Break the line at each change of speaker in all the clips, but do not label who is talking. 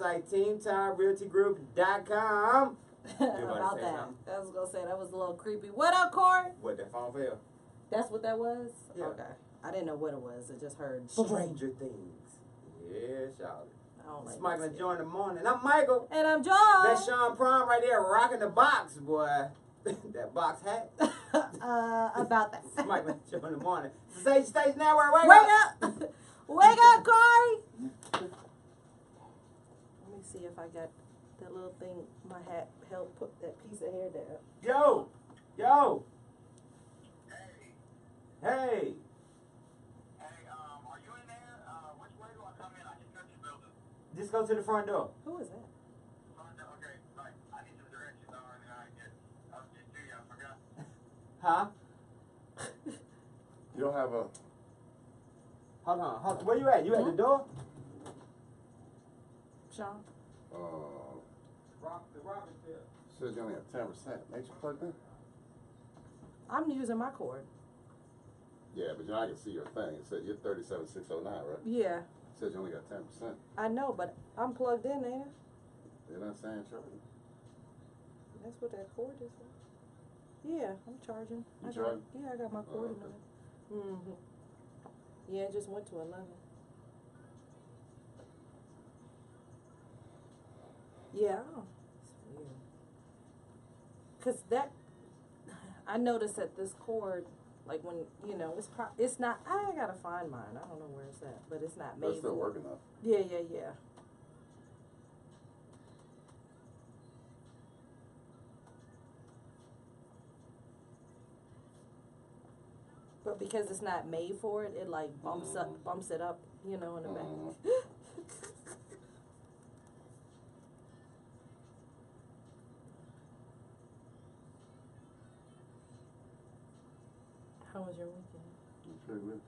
website, teamtimerealtygroup.com.
About that. I was going to say, that was a little creepy. What up, Corey?
What, that phone fell?
That's what that was?
Yeah.
Okay. I didn't know what it was. I just heard.
Stranger Things. Yeah, shout it.
I don't like
It's Michael and
that.
Joy in the morning. I'm Michael.
And I'm John.
That's Sean Prime right there rocking the box, boy. That box hat.
About that.
It's Michael and Joy in the morning. Sage Stage Network, wake
Wake
up.
up. Wake up, Corey. Let me see if I got that little thing. My hat helped put that piece of hair down.
Yo. Yo. Hey.
Hey, are you in there? Which way do I come in? I just got your building.
Just go to the front door.
Who is that?
Okay, right. I need some directions already. I'll just do you. I forgot.
Huh?
You don't have a.
Hold on. Where you at? You at the door?
Sean?
Uh,
The rocket field.
says you only have 10%. Ain't you plugged in?
I'm using my cord.
Yeah, but I can see your thing. It says you're 37609, right?
Yeah,
It says you only got 10%.
I know, but I'm plugged in, ain't I?
They're not saying charging.
That's what that cord is. Yeah, I'm charging.
You
I
charging?
Yeah, I got my cord in
okay.
there. Mm-hmm. Yeah, it just went to 11. Yeah, it's weird. Cause I noticed that this cord, like when it's not. I gotta find mine. I don't know where it's at, but it's not
But
made.
it's still
for-
working though.
Yeah. But because it's not made for it, it like bumps it up, in the back. How was your weekend?
It's pretty good.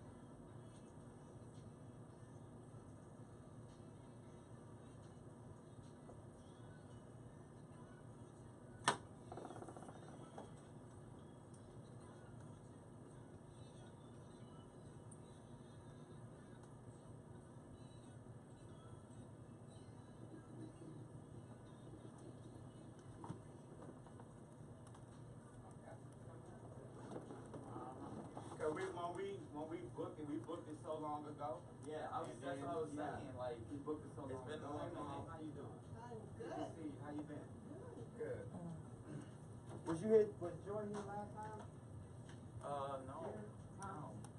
When we booked it so long ago.
Yeah, that's what I was saying. Like,
We booked it so
it's
long
been
ago.
a long
Hey, Mom,
minute.
how you doing?
Good.
Good to see you. How you been? Good.
Mm.
Was you here? Was Joy here last time?
No.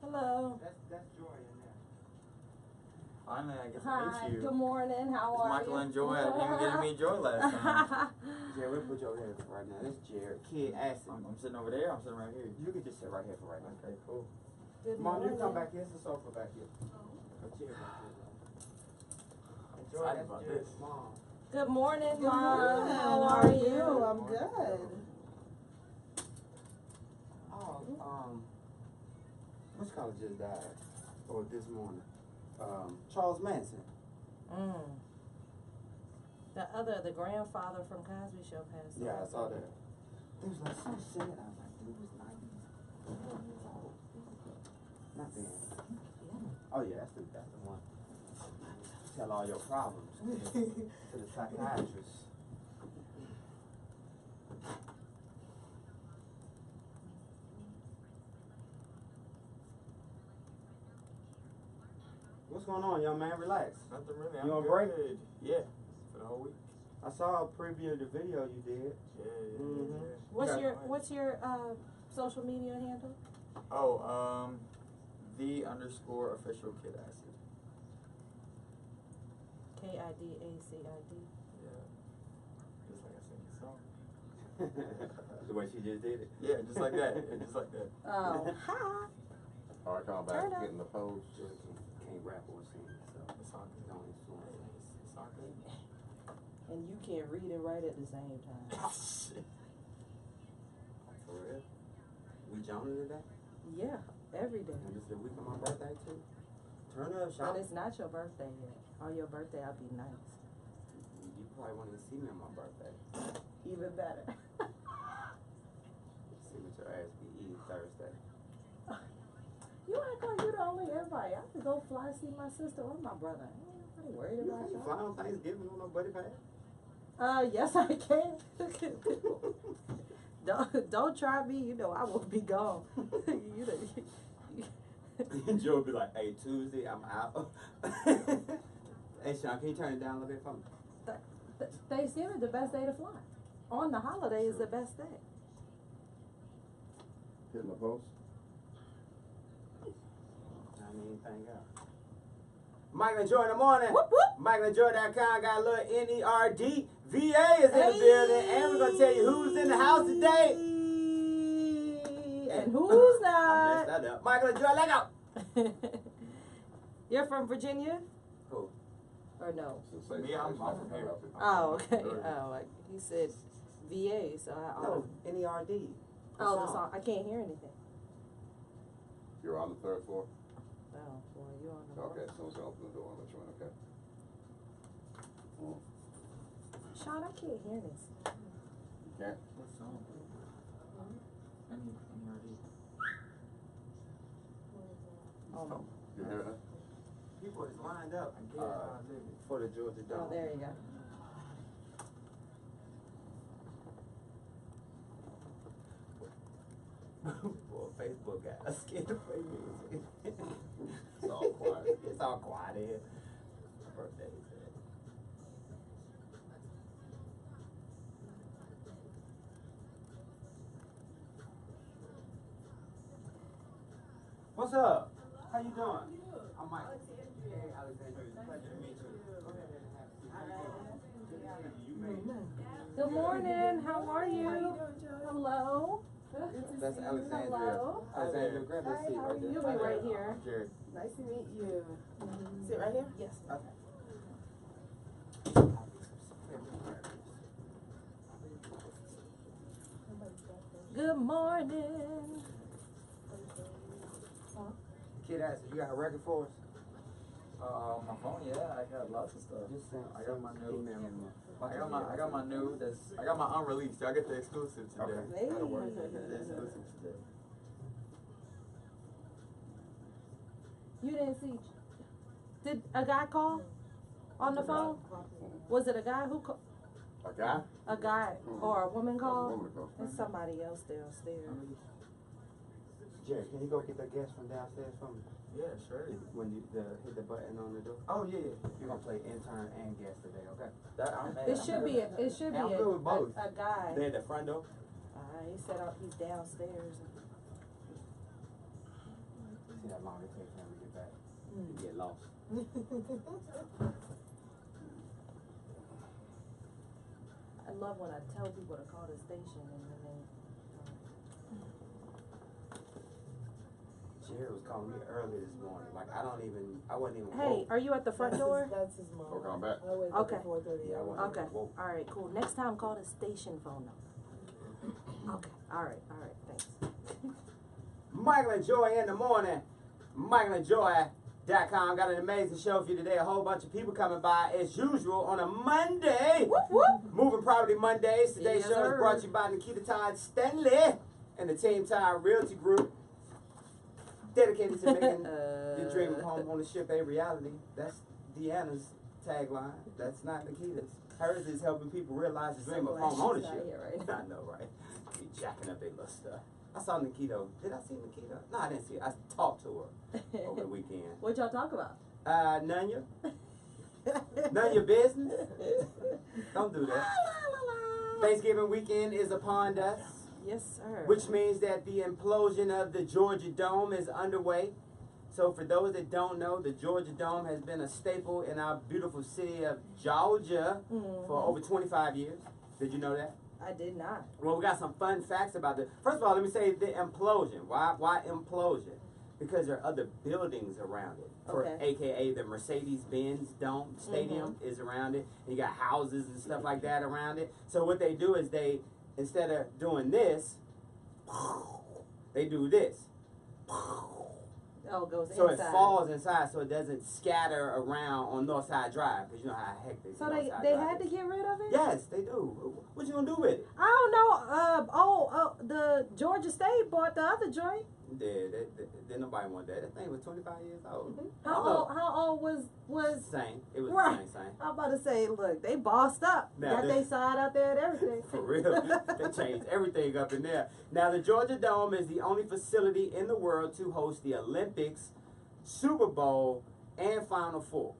Hello.
That's Joy in there.
Finally, I get to
Hi.
meet you.
Good morning. How
It's
are
Michael
you?
and Joy. I didn't even get to meet Joy last time.
Jared, we'll put you over here for right now. This is Jared. Kid Acid.
I'm sitting over there. I'm sitting right here.
You can just sit right here for right now.
Okay, cool.
Good
Mom, you
morning.
come back here. It's a sofa back here. A chair back here. And Joy,
Excited
that's
about
Jared's
this.
mom.
Good morning,
Good
Mom.
morning.
How are you?
I'm good.
Oh, which college just died? Or this morning? Charles Manson.
The grandfather from Cosby Show passed away.
Yeah, I saw that. They was like so sad. I was like, dude was 90 years old. Not then. Oh yeah, that's the one. Tell all your problems to the psychiatrist. What's going on, young man? Relax.
Nothing really.
You
I'm
on
good.
break?
Yeah, for the whole week.
I saw a preview of the video you did.
Yeah.
Mhm.
What's your social media handle?
Oh, _official Kid Acid.
KIDACID.
Yeah. Just like I sing your song.
The way she just did it.
Yeah, just like that. Yeah, just like that.
Oh, hi.
Alright, come
Turn
back,
up.
getting the pose.
Can't rap or sing, so
It's all good.
don't influence.
It's all good.
And you can read and write at the same time.
Shit.
For real? We joining today?
Yeah, every day.
And it's the week of my birthday too. Turn up,
But
shop.
it's not your birthday yet. On your birthday, I'll be nice.
You probably want to see me on my birthday.
Even better.
See what your ass be eating Thursday.
You act like you're the only invite. I could go fly see my sister or my brother. ain't worried
You
about
can't
y'all.
fly on Thanksgiving on no buddy pass.
Yes, I can. Don't try me. You know I will be gone. you know.
Joe would be like, hey, Tuesday, I'm out. Hey, Sean, can you turn it down a little bit for me?
Thanksgiving the best day to fly. On the holiday is the best day.
Hitting the post.
I mean, anything else. Michael and Joy in the morning.
Whoop whoop.
MichaelandJoy.com got a little NERD. VA is in the building, and we're gonna tell you who's in the house today.
And who's
I
not?
messed that up. Michael and Joy, let go.
You're from Virginia?
Cool.
Or no?
Me, I'm from here.
Oh, okay. Oh, like he said VA, so I.
No, NERD.
Oh, the song. I can't hear anything.
You're on the third floor?
Oh, well, you on the
Okay, someone's gonna open the door and let you in, okay?
Sean, I can't hear this.
You can't?
What song? Any RD.
Oh,
You hear it?
People is lined up
I get it.
for the Georgia Dome.
oh, there you go.
Boy, Facebook got us scared to play music.
It's all quiet.
It's all quiet here. Birthday. What's up? How you doing? I'm Mike. Hey, Alexander. Pleasure to meet you.
Good morning. How are you? Hello.
That's Alexandria.
Hello.
Alexandria, grab that seat right there.
You'll be right here.
Jared.
Nice to meet you. Sit right here?
Yes.
Okay.
Good morning.
Kid asked, you got a record for us?
My phone, yeah, I got lots of stuff.
Just send.
I got my new.
Email me.
I got my new. I got my unreleased. I get the exclusive today.
Okay.
That'll work. The exclusive today.
You didn't see? Did a guy call on the phone? Was it a guy who called?
A guy?
A guy or a woman called?
Woman called.
It's somebody else downstairs.
Jared, can you go get that gas from downstairs for me?
Yeah, sure.
When you hit the button on the door.
Oh yeah.
You're gonna play intern and guest today, okay?
It should be. It should be
I'm good with both.
a guy.
They at the front door?
He said he's downstairs.
See that long it takes him to get back. You get lost.
I love when I tell people to call the station and then they.
Jared was calling me early this morning. Like I wasn't even
Hey,
woke.
are you at the front door?
That's his mom.
Oh, come back.
I wake
Okay.
up at 4:30.
Yeah, I wasn't
Okay.
even woke.
All right. Cool. Next time, call the station phone number. Okay. All right. Thanks.
Michael and Joy in the morning. MichaelandJoy.com got an amazing show for you today. A whole bunch of people coming by as usual on a Monday.
Whoop whoop.
Moving Property Mondays. Today's
Yes,
show
sir.
is brought to you by Nikita Todd Stanley and the Team Todd Realty Group. Dedicated to making your dream of home ownership a reality. That's Deanna's tagline. That's not Nikita's. Hers is helping people realize the dream of
glad
home
she's not
ownership.
here right
I know, right? Be jacking up their little stuff. I saw Nikita. Did I see Nikita? No, I didn't see her. I talked to her over the weekend.
What y'all talk about?
None your business. Don't do that. Thanksgiving weekend is upon us,
Yes, sir.
which means that the implosion of the Georgia Dome is underway. So for those that don't know, the Georgia Dome has been a staple in our beautiful city of Georgia for over 25 years. Did you know that?
I did not.
Well, we got some fun facts about this. First of all, let me say the implosion. Why implosion? Because there are other buildings around it.
Okay.
AKA the Mercedes-Benz Dome Stadium is around it. And you got houses and stuff like that around it. So what they do is they, instead of doing this, they do this.
Oh, it goes
So
inside.
it falls inside so it doesn't scatter around on Northside Drive. Because you know how hectic
So
Northside
they
Drive
had to
is.
get rid of it?
Yes, they do. What you gonna do with it?
I don't know. The Georgia State bought the other joint.
Didn't nobody want that. That thing was 25 years old.
How old was
Same. It was
Right.
the same.
I'm about to say, look, they bossed up.
Now
Got
this-
they side out there and everything.
For real. They changed everything up in there. Now, the Georgia Dome is the only facility in the world to host the Olympics, Super Bowl, and Final Four.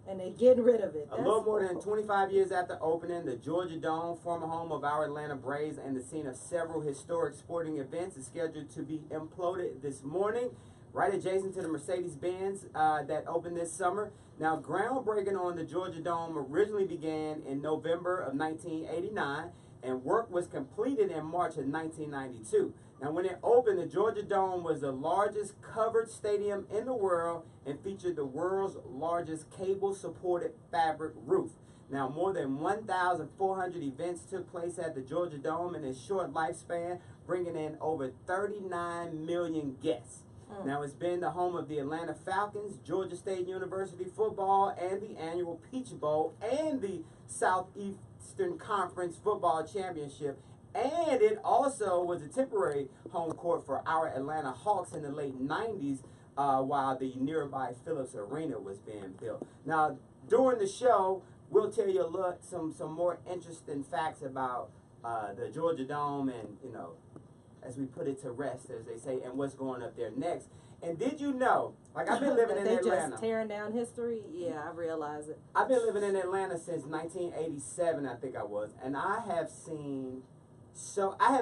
And they getting rid of it.
A little more than 25 years after opening, the Georgia Dome, former home of our Atlanta Braves and the scene of several historic sporting events, is scheduled to be imploded this morning, right adjacent to the Mercedes-Benz that opened this summer. Now, groundbreaking on the Georgia Dome originally began in November of 1989, and work was completed in March of 1992. Now, when it opened, the Georgia Dome was the largest covered stadium in the world and featured the world's largest cable-supported fabric roof. Now, more than 1,400 events took place at the Georgia Dome in its short lifespan, bringing in over 39 million guests. Now, it's been the home of the Atlanta Falcons, Georgia State University football, and the annual Peach Bowl, and the Southeastern Conference Football Championship. And it also was a temporary home court for our Atlanta Hawks in the late 90s while the nearby Phillips Arena was being built. Now, during the show, we'll tell you some more interesting facts about the Georgia Dome and, you know, as we put it to rest, as they say, and what's going up there next. And did you know, like I've been living in
they
Atlanta.
just tearing down history? Yeah, I realize it.
I've been living in Atlanta since 1987, I think I was, and I have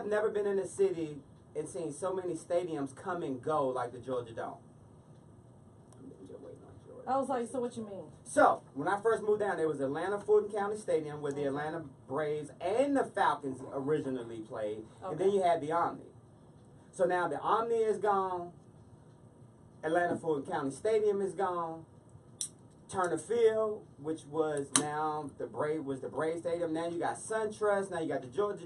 never been in a city and seen so many stadiums come and go like the Georgia Dome. I'm just waiting on Georgia.
I was like, so what you mean?
So, when I first moved down, there was Atlanta Fulton County Stadium where the Atlanta Braves and the Falcons originally played, and then you had the Omni. So now the Omni is gone, Atlanta Fulton County Stadium is gone, Turner Field, which was now the Braves Stadium. Now you got SunTrust. Now you got the Georgia,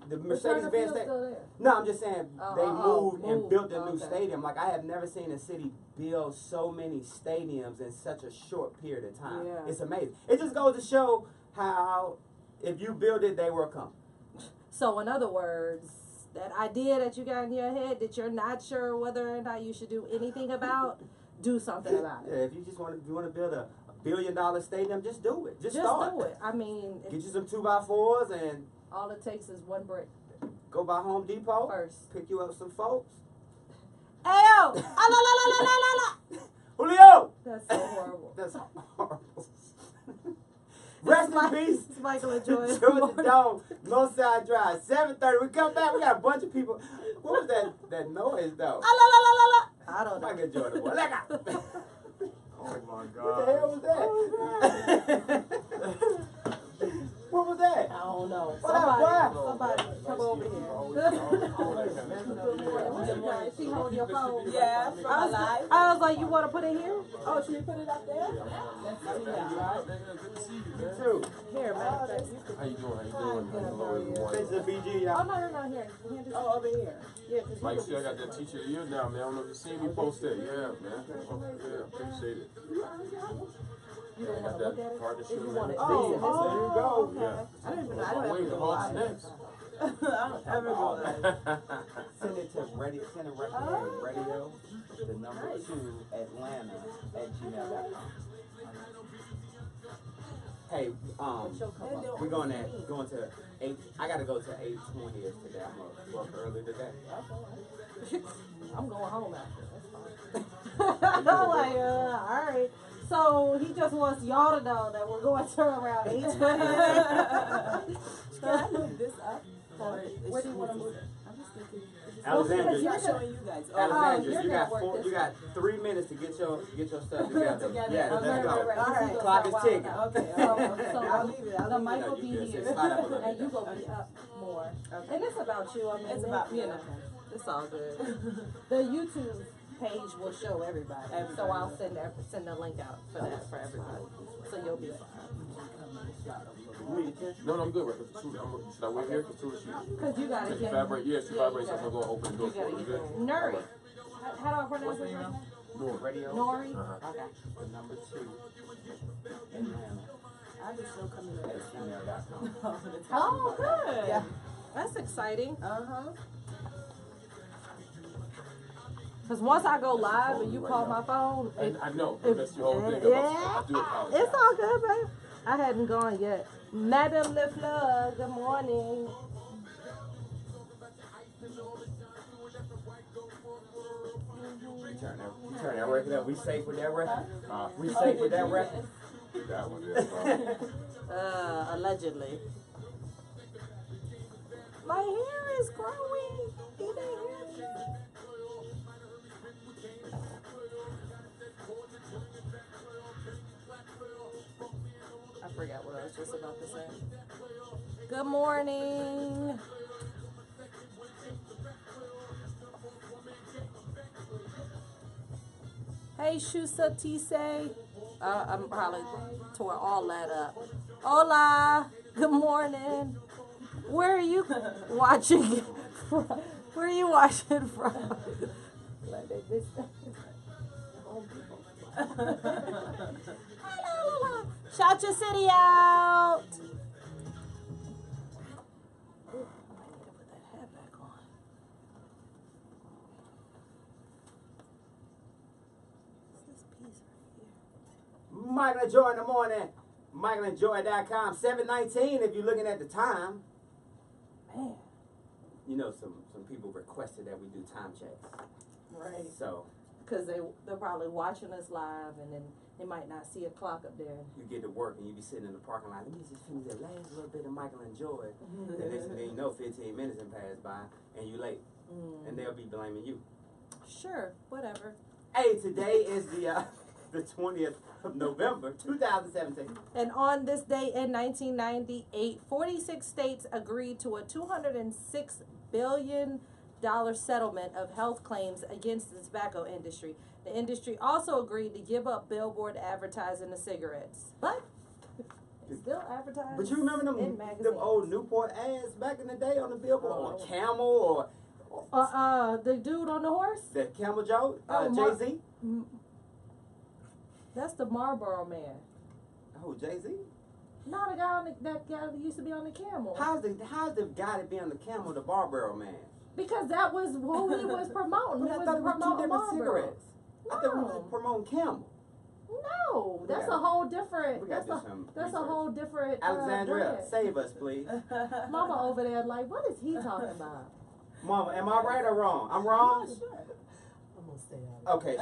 the Mercedes-Benz Stadium. No, I'm just saying they moved and built a new stadium. Like I have never seen a city build so many stadiums in such a short period of time.
Yeah.
It's amazing. It just goes to show how if you build it, they will come.
So in other words, that idea that you got in your head that you're not sure whether or not you should do anything about, do something about it.
Yeah, if you just want to build a $1 billion stadium, just do it. Just
Just
start.
do it. I mean,
Get you some 2x4s and
all it takes is one brick
go by Home Depot.
first.
Pick you up some folks.
Ayo! Ah, la, la, la, la, la, la.
Julio!
That's so horrible.
That's horrible. Rest in peace.
It's Michael and Joy.
Georgia Dome, Northside Drive, 7:30. We come back. We got a bunch of people. What was that noise though?
Ah, la, la, la, la, la. I don't know.
Michael Jordan. Boy. Like,
Oh my
what the
God.
hell was that? What was that?
I don't know.
What up,
Somebody come over here. She hold your phone.
Yeah,
I was like, you want to put it here?
Oh, should we put it up there?
You too.
Here, matter of fact.
How you doing? Hello, everyone.
This is the BG,
Oh,
y'all.
no, here. Here, just-
Oh, over here.
Yeah, 'cause
Like,
you
see, I got that teacher of the year now, man. I don't know if you seen me post that. Yeah, man. Oh, yeah, appreciate it.
you don't
I
want
got
to look at
that
it?
partnership.
If you want it
man.
facing this
there
way.
you go.
Yeah.
I don't even know. I
I'm
don't
waiting.
ever
What's
go
next?
I don't ever go live.
Send it to radio, the number 2, Atlanta @gmail.com. Hey, we're going to 8. I gotta go to 8:20 today. I'm gonna work early today.
I'm going home after. That's fine. I'm like, all right. So he just wants y'all to know that we're going to turn around 8:20.
Can I move this up?
Where do you want to move it?
I'm just thinking.
Alexandra,
I'm not showing you guys. Oh,
Alexandra,
you're
you got
gonna work this
3 minutes to get your stuff together.
Together.
Yeah,
Okay,
let's go.
right. All right.
Clock is ticking.
Okay.
So
I'll leave it.
the mic will
You
be
good.
here,
Slide up a little
and
bit.
you go be up more.
Okay.
And it's about you. I mean,
It's about me.
you know,
Okay.
it's all good. The YouTube page will show everybody, so I'll send the link out for that for everybody, so you'll be fine.
No, I'm good. Right? Should I wait here? Cause Tua, she
Cause you gotta get.
vibrate. Yeah, she vibrates. I'm gonna go open the door
You
for her.
gotta
You
get
good?
Nuri. How do I pronounce his name?
Radio,
Nori.
okay. The number 2, Atlanta
I just still coming in.
@gmail.com.
Oh, good.
Yeah.
That's exciting.
Uh huh.
Cause once I go live and you call my phone,
I know.
If-
That's the whole thing.
yeah,
I do apologize.
it's all good, babe. I hadn't gone yet. Madame LeFleur, good morning.
You turn that record up. We safe with that record? We
Oh,
safe with that record?
That one is.
Allegedly. My hair is growing. Do they hear me? I forgot what I was just about to say. Good morning. Hey, Shusa Tise. I'm probably tore all that up. Hola. Good morning. Where are you watching from? Where are you watching from? Shout your city out. Ooh, I might need to put that hat back on. What's this piece right here?
Michael and Joy in the morning. MichaelandJoy.com. 7:19 if you're looking at the time.
Man.
You know, some people requested that we do time checks.
Right.
So
Because they're probably watching us live and then they might not see a clock up there.
you get to work and you be sitting in the parking lot. Let me just finish that last little bit of Michael and Joy. And next thing you know, 15 minutes have passed by and you're late. And they'll be blaming you.
Sure, whatever.
Hey, today is the 20th of November, 2017.
And on this day in 1998, 46 states agreed to a $206 billion settlement of health claims against the tobacco industry. The industry also agreed to give up billboard advertising of cigarettes. But they still advertise.
But you remember
in
them
magazines.
old Newport ads back in the day on the billboard?
Oh.
Or Camel or
The dude on the horse?
the Camel Joe?
Oh,
Jay-Z?
That's the Marlboro man.
Oh, Jay-Z?
Not a guy on that guy that used to be on the camel.
How's the guy that be on the Camel the Barbaro man?
Because that was who he was promoting. He
I
was
thought it was two
promoting
different
Marlboro.
cigarettes. I thought we was promoting Camel.
No, that's
gotta-
a whole different.
we gotta
That's
do some
a
research.
whole different.
Alexandria,
brand.
save us, please.
Mama over there, like, what is he talking about?
Mama, am I right or wrong? I'm wrong?
I'm gonna stay out
Okay.
In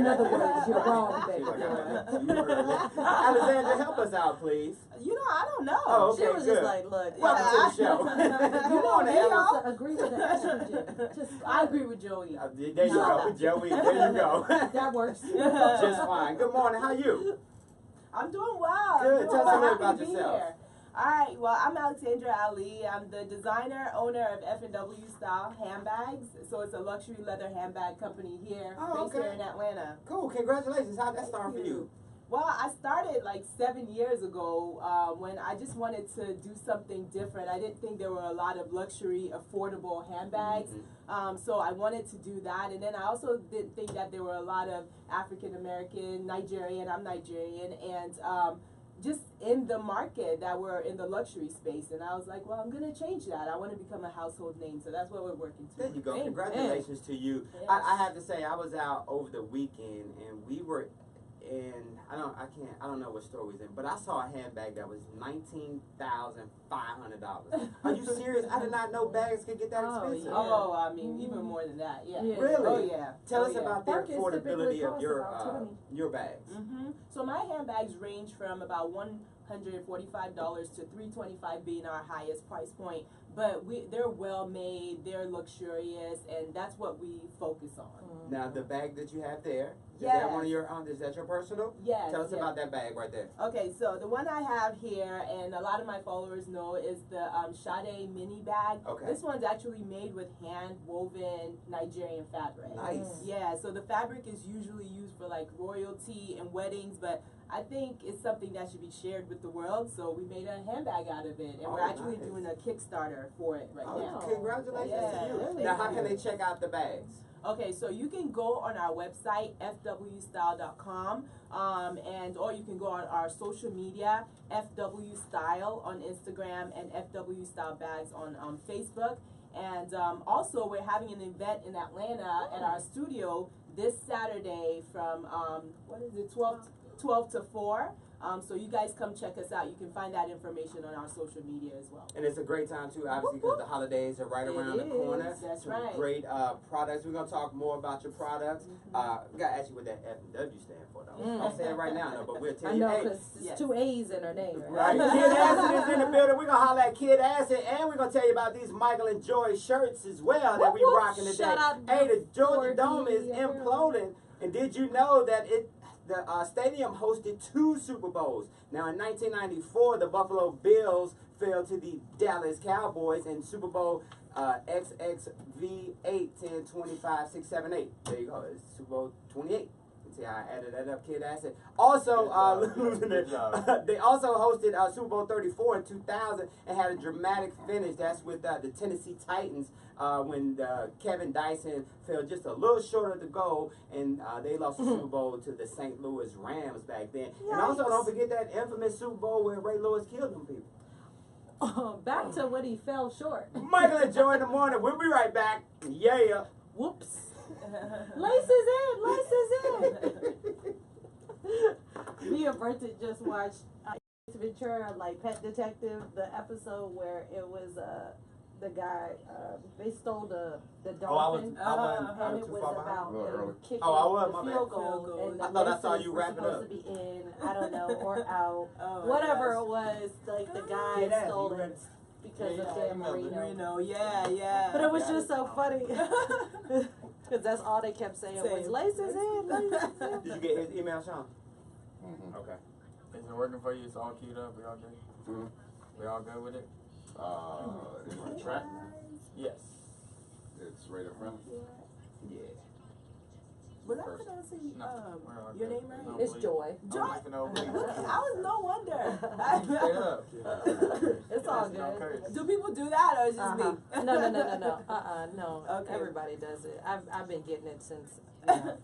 other words, you're wrong, baby.
She's like, you heard it. Alexandria, help us out, please.
You know, I don't know.
Oh, okay,
She was
good.
just like, look,
Welcome to the show. Good morning,
he
Ella.
wants to agree with the estrogen. Just
I agree with Joey.
There you go, Joey. There you go.
that works.
Just fine. Good morning. How you?
I'm doing well.
Good.
I'm
Tell
doing
us a
well.
little about
Happy to be
yourself.
here. All right. Well, I'm Alexandra Ali. I'm the designer, owner of F&W Style Handbags. So it's a luxury leather handbag company here,
Oh,
based
okay.
here in Atlanta.
Cool. Congratulations. How'd that start for you?
Well, I started like 7 years ago when I just wanted to do something different. I didn't think there were a lot of luxury, affordable handbags. So I wanted to do that. And then I also didn't think that there were a lot of African American, Nigerian, I'm Nigerian, and just in the market that were in the luxury space. And I was like, well, I'm going to change that. I want to become a household name. So that's what we're working to.
There you go.
Amen.
Congratulations to you.
Yes.
I have to say, I was out over the weekend and we were in, I don't know what store we was in, but I saw a handbag that was $19,500. Are you serious? I did not know bags could get that
Oh,
expensive.
yeah.
Oh, I mean, even more than that. Yeah.
Yeah.
Really?
Oh, yeah.
Tell
Oh,
us
yeah.
about the
Perkins typically
affordability of
costs
your
about
your bags.
So my handbags range from about $145 to $325 being our highest price point. But they're well made, they're luxurious, and that's what we focus on.
Now the bag that you have there, is
Yes.
that one of your is that your personal?
Yes.
Tell us
yes.
about that bag right there.
Okay, so the one I have here, and a lot of my followers know, is the Sade mini bag.
Okay.
This one's actually made with hand-woven Nigerian fabric.
Nice.
Yeah, so the fabric is usually used for like royalty and weddings, but I think it's something that should be shared with the world, so we made a handbag out of it, and
Oh,
we're actually
nice.
doing a Kickstarter for it right
Oh,
now.
congratulations
Yeah.
to you.
Really?
Now, how can they check out the bags?
Okay, so you can go on our website, fwstyle.com, and or you can go on our social media, FW Style on Instagram and FW Style Bags on Facebook. And also, we're having an event in Atlanta at our studio this Saturday from, 12 to 4. So you guys come check us out. You can find that information on our social media as well.
And it's a great time too, obviously, because the holidays are right around the corner.
That's
Some
right.
great products. We're gonna talk more about your products. Gotta ask you what that F and W stand for, though. I'll say it right now, no, but we'll tell
I
you.
know,
Hey,
because
yes.
it's 2 A's in her name,
right,
right?
Kid Acid is in the building. We're gonna holler at Kid Acid, and we're gonna tell you about these Michael and Joy shirts as well that we
Whoop, whoop.
rocking today.
Shout out
Hey, the Georgia
4D,
Dome is
yeah.
imploding, and did you know that the stadium hosted 2 Super Bowls? Now, in 1994, the Buffalo Bills fell to the Dallas Cowboys in Super Bowl XXV8, 10, 25, 6, 7, 8. There you go. It's Super Bowl 28. See how I added that up, Kid Acid. Also, losing it. They also hosted Super Bowl 34 in 2000 and had a dramatic finish. That's with the Tennessee Titans when Kevin Dyson fell just a little short of the goal, and they lost the Super Bowl to the St. Louis Rams back then. And also, don't forget that infamous Super Bowl where Ray Lewis killed them people.
Back to when he fell short.
Michael and Joy in the morning. We'll be right back. Yeah.
Whoops. Laces in. Me and Bertha just watched Ace Ventura, like Pet Detective, the episode where it was the guy they stole the dolphin, and it was about kicking the field goal, and the
I thought I saw
laces
you
were
wrap it
supposed
up.
to be in, I don't know, or out,
Oh,
whatever
gosh.
it was. Like the guy
Kid Acid,
stole
you read
it because of Dan Marino.
Marino, yeah.
But it was just so funny. Because that's all they kept saying was laces in, laces in.
Did you get his email, Sean?
Mhm.
Okay.
Is it working for you? It's all keyed up. We all good?
Mhm.
We all good with it?
Is it a track?
Yes.
It's radio friendly.
Yeah.
Was I pronouncing
No, we're all
your
good.
name right?
No,
It's
believe-
Joy.
I don't even know believe.
I was no wonder.
Straight up.
It's all
Yes, no
good.
curse.
Do people do that or is it just me?
No.
Okay.
Everybody does it. I've been getting it since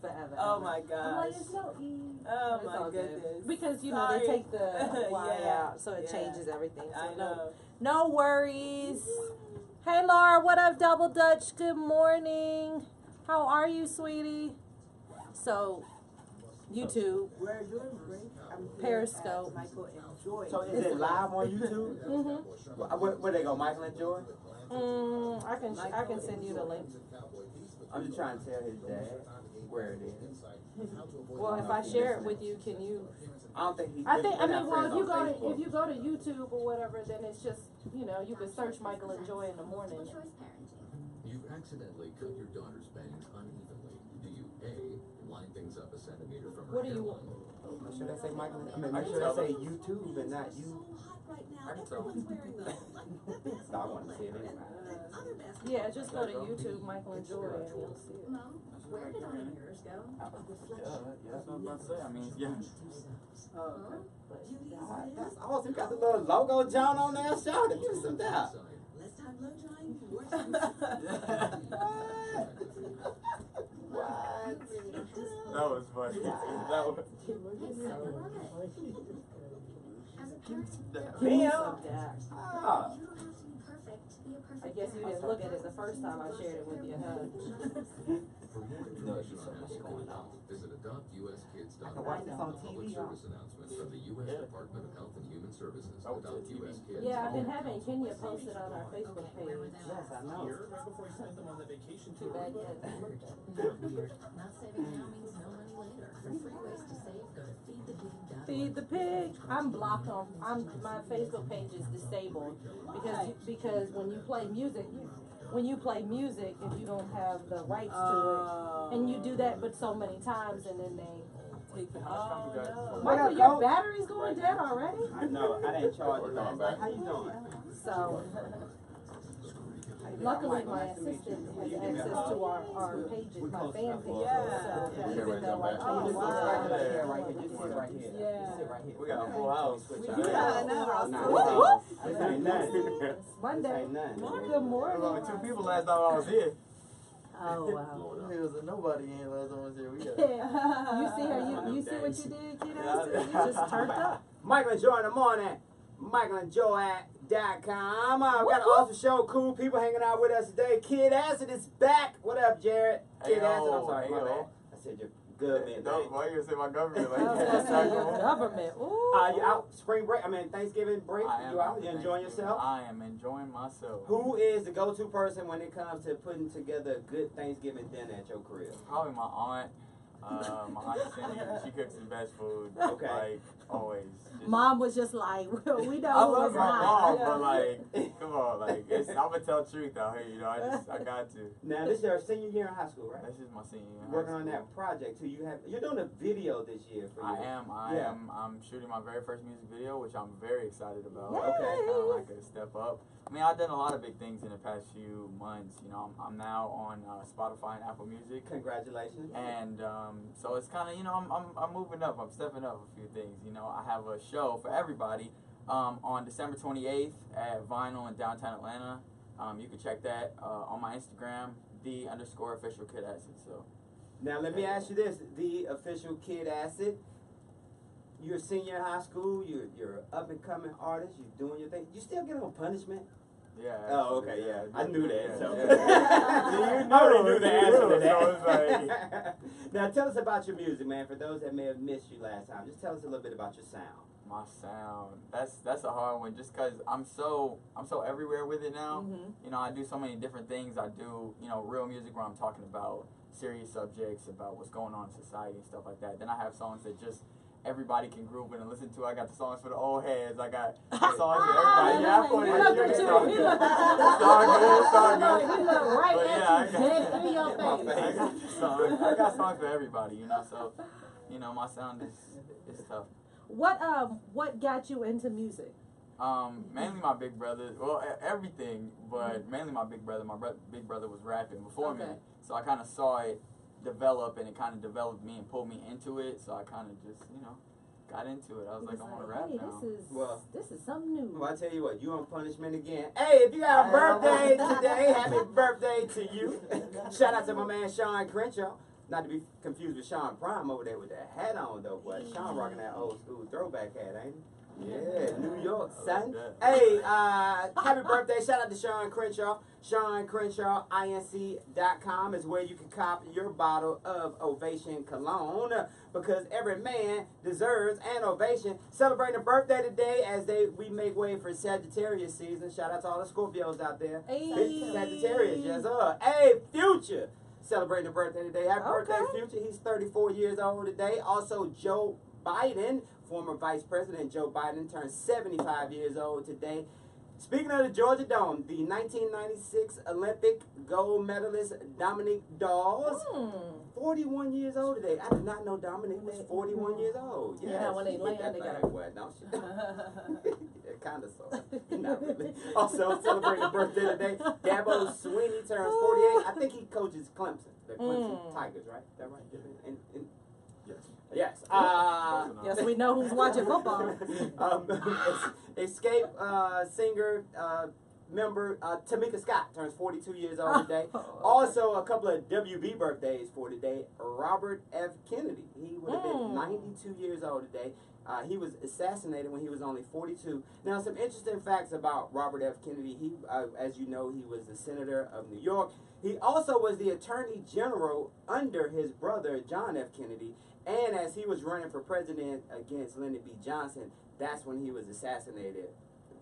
forever.
Oh my
I'm like,
gosh.
it's no E.
Oh
It's
my
all good.
goodness.
Because they
Sorry.
take the Y
Yeah.
out, so it
Yeah.
changes everything. So
I know.
no worries. Hey Laura, what up, Double Dutch? Good morning. How are you, sweetie? So, YouTube.
We're doing great. I'm here
Periscope.
at Michael and Joy.
So is it live on YouTube?
Mm-hmm.
Where they go, Michael and Joy?
I can send you the link.
I'm just trying to tell his dad where it is.
Well, if I share it with you, can you?
I don't think he.
I think.
we're
I
not
mean, well,
friends
if you
on
go to
Facebook.
if you go to YouTube or whatever, then it's just you can search Michael and Joy in the morning.
You've accidentally cut your daughter's bangs unevenly. Do you A, line things up a centimeter from her
What do you
hairline?
Or should I say Michael? I mean,
I
make
can
sure I
tell
say
them.
YouTube and not you.
I can tell them.
I want to see it anyway.
Yeah, just go to YouTube, Michael and Joy, and you'll see it.
Where did all yours go?
That's what I'm about to say. I mean, yeah.
God, that's awesome. You got the little logo John on there. Shout it. Give us some doubt.
Less time blow drying, more time.
What?
That was funny. That was.
As a parent,
Give me
Damn.
some dap.
Ah.
you don't have to be perfect. Be a perfect
I guess you didn't look at it the first time I shared it with you, huh?
For more information on STD, visit adoptuskids.org.
can watch this on
Public
TV,
service announcement from the U.S. Department of Health and Human Services.
Oh,
Adopt
TV.
US Kids.
Yeah, I've been having Kenya post it on our Facebook page.
Yes, I know.
Too bad yet.
Not saving now means no money later. For free ways to save, go to feedthepig.org.
Feed the pig. I'm blocked on. My Facebook page is disabled because when you play music, if you don't have the rights to it, and you do that but so many times, and then they.
Take it.
How much time we got?
No.
What
Michael,
up,
your
Coach?
battery's going dead already.
I know. I didn't charge it last night. How you doing?
So, luckily my assistant has access to our pages, my fan pages.
Yeah.
So
Okay,
even
wait,
though
come
I
back.
can't
Just
watch
sit right
it.
here, right here. Just sit right here.
Yeah.
Just sit right here.
We got a full house.
Switch
Yeah,
out.
I know.
Nah,
Woo!
this ain't nothing.
It's Monday.
This ain't nothing.
Good
There was
morning.
only 2 people last time I was here.
Oh wow.
There was nobody in last time I was here. We got
You see how you see what you did, kid? You just turned up.
Michael and Joy in the morning. Michael and Joy at KidAcid.com. We got an awesome show, cool people hanging out with us today. Kid Acid is back. What up, Jared? Kid Acid, I'm sorry, my bad. I said your government name.
Why you gonna say my government like
I was
that?
gonna say government. Ooh.
You out spring break? Thanksgiving break? You out? You enjoying yourself?
I am enjoying myself.
Who is the go-to person when it comes to putting together a good Thanksgiving dinner at your crib?
Probably my aunt. My aunt Cindy, she cooks the best food.
Okay.
Like, always.
Mom was just like, we know
I
who
love
is
my
not.
mom, but like, come on, like, I'm gonna tell the truth out here, you know, I got to.
Now, this is your senior year in high school, right?
This is my senior year. in
Working
high
on that
school.
project too. You're doing a video this year for you.
I am. I'm shooting my very first music video, which I'm very excited about.
Okay.
Kind of like a step up. I mean, I've done a lot of big things in the past few months. You know, I'm now on Spotify and Apple Music.
Congratulations.
And so it's kind of, you know, I'm moving up. I'm stepping up a few things. You know, I have a show for everybody on December 28th at Vinyl in downtown Atlanta. You can check that on my Instagram, _official Kid Acid. So.
Now let me ask you this: the official Kid Acid. You're a senior in high school. You're an up and coming artist. You're doing your thing. You still get on punishment?
Yeah.
Oh, okay, yeah. I knew that.
Yeah,
So.
yeah.
I already knew the answer to
So
that.
it's like,
Now tell us about your music, man. For those that may have missed you last time, just tell us a little bit about your sound.
my sound. That's a hard one. Just cause I'm so everywhere with it now.
Mhm.
You know, I do so many different things. I do, you know, real music where I'm talking about serious subjects, about what's going on in society and stuff like that. Then I have songs that just everybody can group in and listen to. I got the songs for the old heads. I got the songs for everybody. Yeah, I put
He
it
looked
in.
at
It's
you.
all
He
good.
looked
It's all good. It's all good.
He looked right
But
at
yeah,
you,
I got-
dead in your
My
face.
face.
I got the songs. I got songs for everybody, you know. So, you know, my sound is tough.
What got you into music?
Mainly my big brother. Well, everything, but mainly my big brother. My big brother was rapping before me,
Okay.
so I kind of saw it develop, and it kind of developed me and pulled me into it. So I kind of just, you know, got into it. I was like, I want to rap
hey,
now.
this is something new.
Well, I tell you what, you on punishment again. Hey, if you got a birthday today, happy birthday to you. Shout out to my man Sean Crenshaw. Not to be confused with Sean Prime over there with that hat on though, but Sean rocking that old school throwback hat, ain't he? Yeah, New York, son. Hey, happy birthday. Shout out to Sean Crenshaw. Sean Crenshaw, INC.com is where you can cop your bottle of Ovation Cologne because every man deserves an ovation. Celebrating a birthday today as we make way for Sagittarius season. Shout out to all the Scorpios out there.
Hey.
Big Sagittarius, yes sir. Hey, Future. Celebrating a birthday today. Happy birthday, Future. He's 34 years old today. Also, Joe Biden, former Vice President Joe Biden, turned 75 years old today. Speaking of the Georgia Dome, the 1996 Olympic gold medalist Dominique Dawes, 41 years old today. I did not know Dominique was 41 years old. Yes,
Yeah, when they
she hit
land,
that
they
thing
gotta-
wet, don't she? Kind of so. Not really. Also celebrating a birthday today, Dabo Sweeney turns 48. I think he coaches Clemson, the Clemson Tigers, right? Is that right? Yes.
Yes, we know who's watching football.
Escape singer member Tamika Scott turns 42 years old today. Also, a couple of WB birthdays for today. Robert F. Kennedy. He would have been 92 years old today. He was assassinated when he was only 42. Now, some interesting facts about Robert F. Kennedy. He, as you know, he was the senator of New York. He also was the attorney general under his brother, John F. Kennedy. And as he was running for president against Lyndon B. Johnson, that's when he was assassinated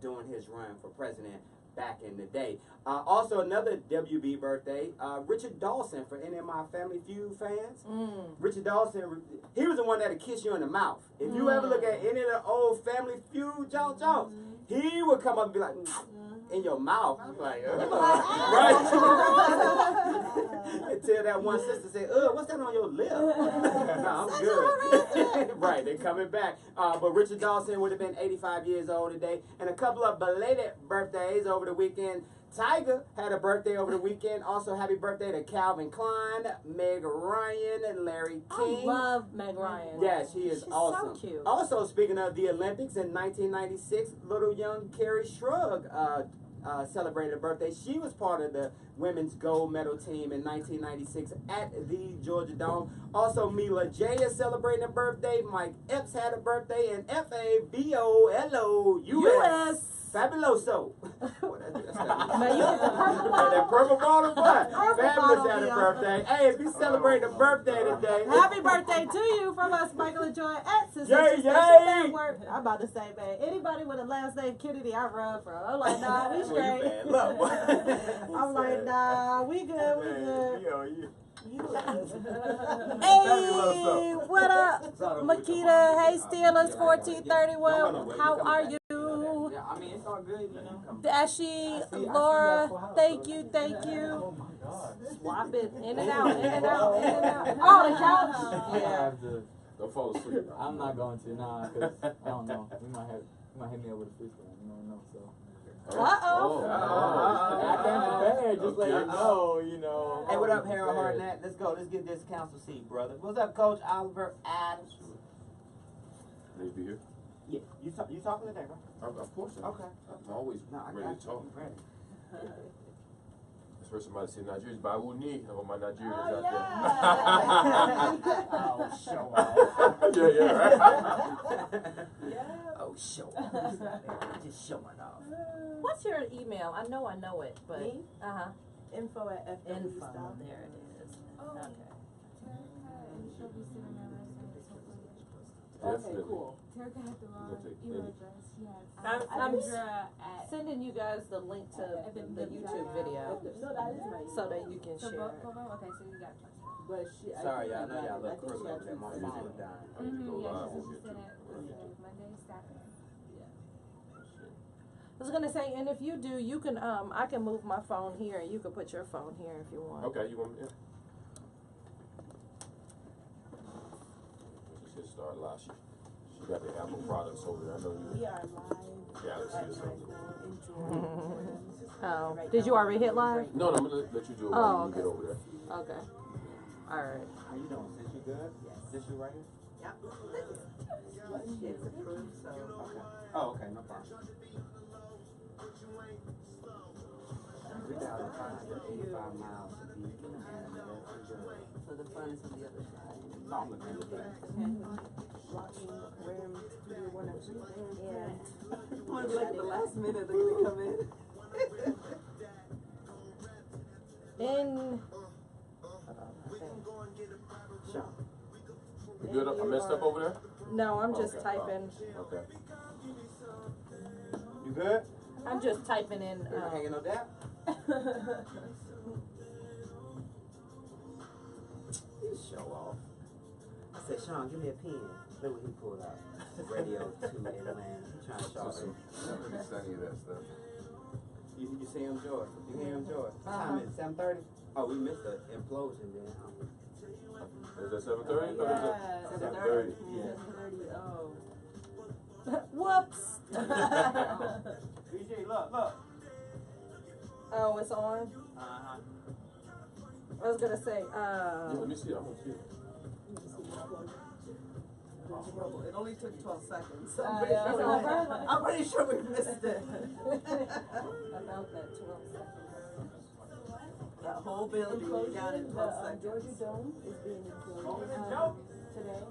during his run for president back in the day. Also, another WB birthday, Richard Dawson, for any of my Family Feud fans. Richard Dawson, he was the one that'd kiss you in the mouth. If you ever look at any of the old Family Feud Jones, he would come up and be like, in your mouth. I'm like, right. Until that one sister said, what's that on your lip? No, I'm good. Right, they're coming back. But Richard Dawson would have been 85 years old today. And a couple of belated birthdays over the weekend. Tiger had a birthday over the weekend. Also, happy birthday to Calvin Klein, Meg Ryan, and Larry King.
I love Meg Ryan.
Yeah, she is
She's
awesome.
so cute.
Also, speaking of the Olympics, in 1996, little young Carrie Shrug celebrated a birthday. She was part of the women's gold medal team in 1996 at the Georgia Dome. Also, Mila J is celebrating a birthday. Mike Epps had a birthday, and FABOLOUS. Fabulous Fabuloso. Well, that's
Now you get the purple
that
bottle.
purple bottle what?
Purple
Fabulous
bottle,
had a
yeah.
birthday. Hey, if you celebrate a birthday today.
Happy birthday to you from us, Michael and Joy at Sister
Yay,
Special
yay.
Network. I'm about to say, man, anybody with a last name Kennedy, I run from. I'm like, nah, we
Well, you
straight.
bad luck.
I'm like, nah, we good, we good.
Yo, you.
Hey, what up, Makita? Hey, Steelers, 1431. How are you?
Yeah, I mean, it's all good, you know.
Dashi, Laura, thank you, thank you.
Swap it in and out, in and out, in and out. Oh, the couch.
I
Yeah.
have to.
Don't fall asleep.
I'm not going to, nah, because I don't know. You might hit me up with a freestyle. You don't know, so.
Uh-oh.
I came prepared, just let
Okay.
you know, you know.
Hey, what up,
I'm
Harold
prepared.
Hartnett? Let's go. Let's get this council seat, brother. What's up, Coach Oliver Adams?
Need to be here.
Yeah, you talking today, bro?
Of course.
Okay.
I'm always
No, I
ready
got
to talk.
you. Ready.
Especially somebody say Nigerians, but I will need all my Nigerians
Oh,
out
yeah.
Oh, show off.
there. yeah, right.
Oh, show off. Just showing off.
What's your email? I know it, but
Me?
uh-huh.
info@fwstyle.
Info. There it is. Okay.
Okay,
Definitely.
cool.
Terica had the wrong
We'll take
email
any.
address. She had
I'm
Alexandra at
sending you guys the link to the YouTube video
No, that is my
so that you can
so
share
both
it.
of them. Okay, so you got it.
But she,
Sorry, y'all. I know y'all
I
look
think
crooked
she
over there. My
actually
phone
sent
was
it.
dying.
I need to go
Yeah,
live.
she
We'll
said
get
it
to
was Monday, Saturday.
I was gonna say, and if you do, you can I can move my phone here, and you can put your phone here if you want.
Okay, you want me? Yeah. She said start live. She got the Apple products over there. I know you.
We are live
Galaxy or
right
something.
now. Enjoy.
Oh, did you already hit live?
No, I'm gonna let you do it
Oh,
when you
okay.
get over there.
Okay. All right.
How you doing? Sis, you good?
Yes.
This you right here?
It's approved, so.
Okay. Oh, okay. No problem. 3,585 miles to Beacon and that's good.
So the fun is on the other side.
No, I'm looking at it.
Rocking Ram Studio 103. And I want to be like the last minute they're going to come in.
In.
Sure.
You good? I messed up over there?
No, I'm just
Okay.
typing.
Okay.
You good?
I'm just typing in.
You hanging on that? You show off. I said, Sean, give me a pen. Look what he pulled out. Radio 2 Atlanta. He trying to show off.
Not really sending you that stuff.
You see him, George? You hear him, George? What time is it? 7:30? Oh, we missed the implosion then.
Is that 7:30? Or is
Yeah,
that
7:30?
7:30?
Yeah.
7:30. Oh.
Whoops.
BG, look.
Oh, it's on.
Uh-huh.
I was gonna say.
Yeah, let me see. I want to see it.
It only took 12 seconds.
yeah, it's over.
I'm pretty sure we missed it.
About that 12 seconds.
That whole building went down in 12 seconds.
Georgia Dome is being included today.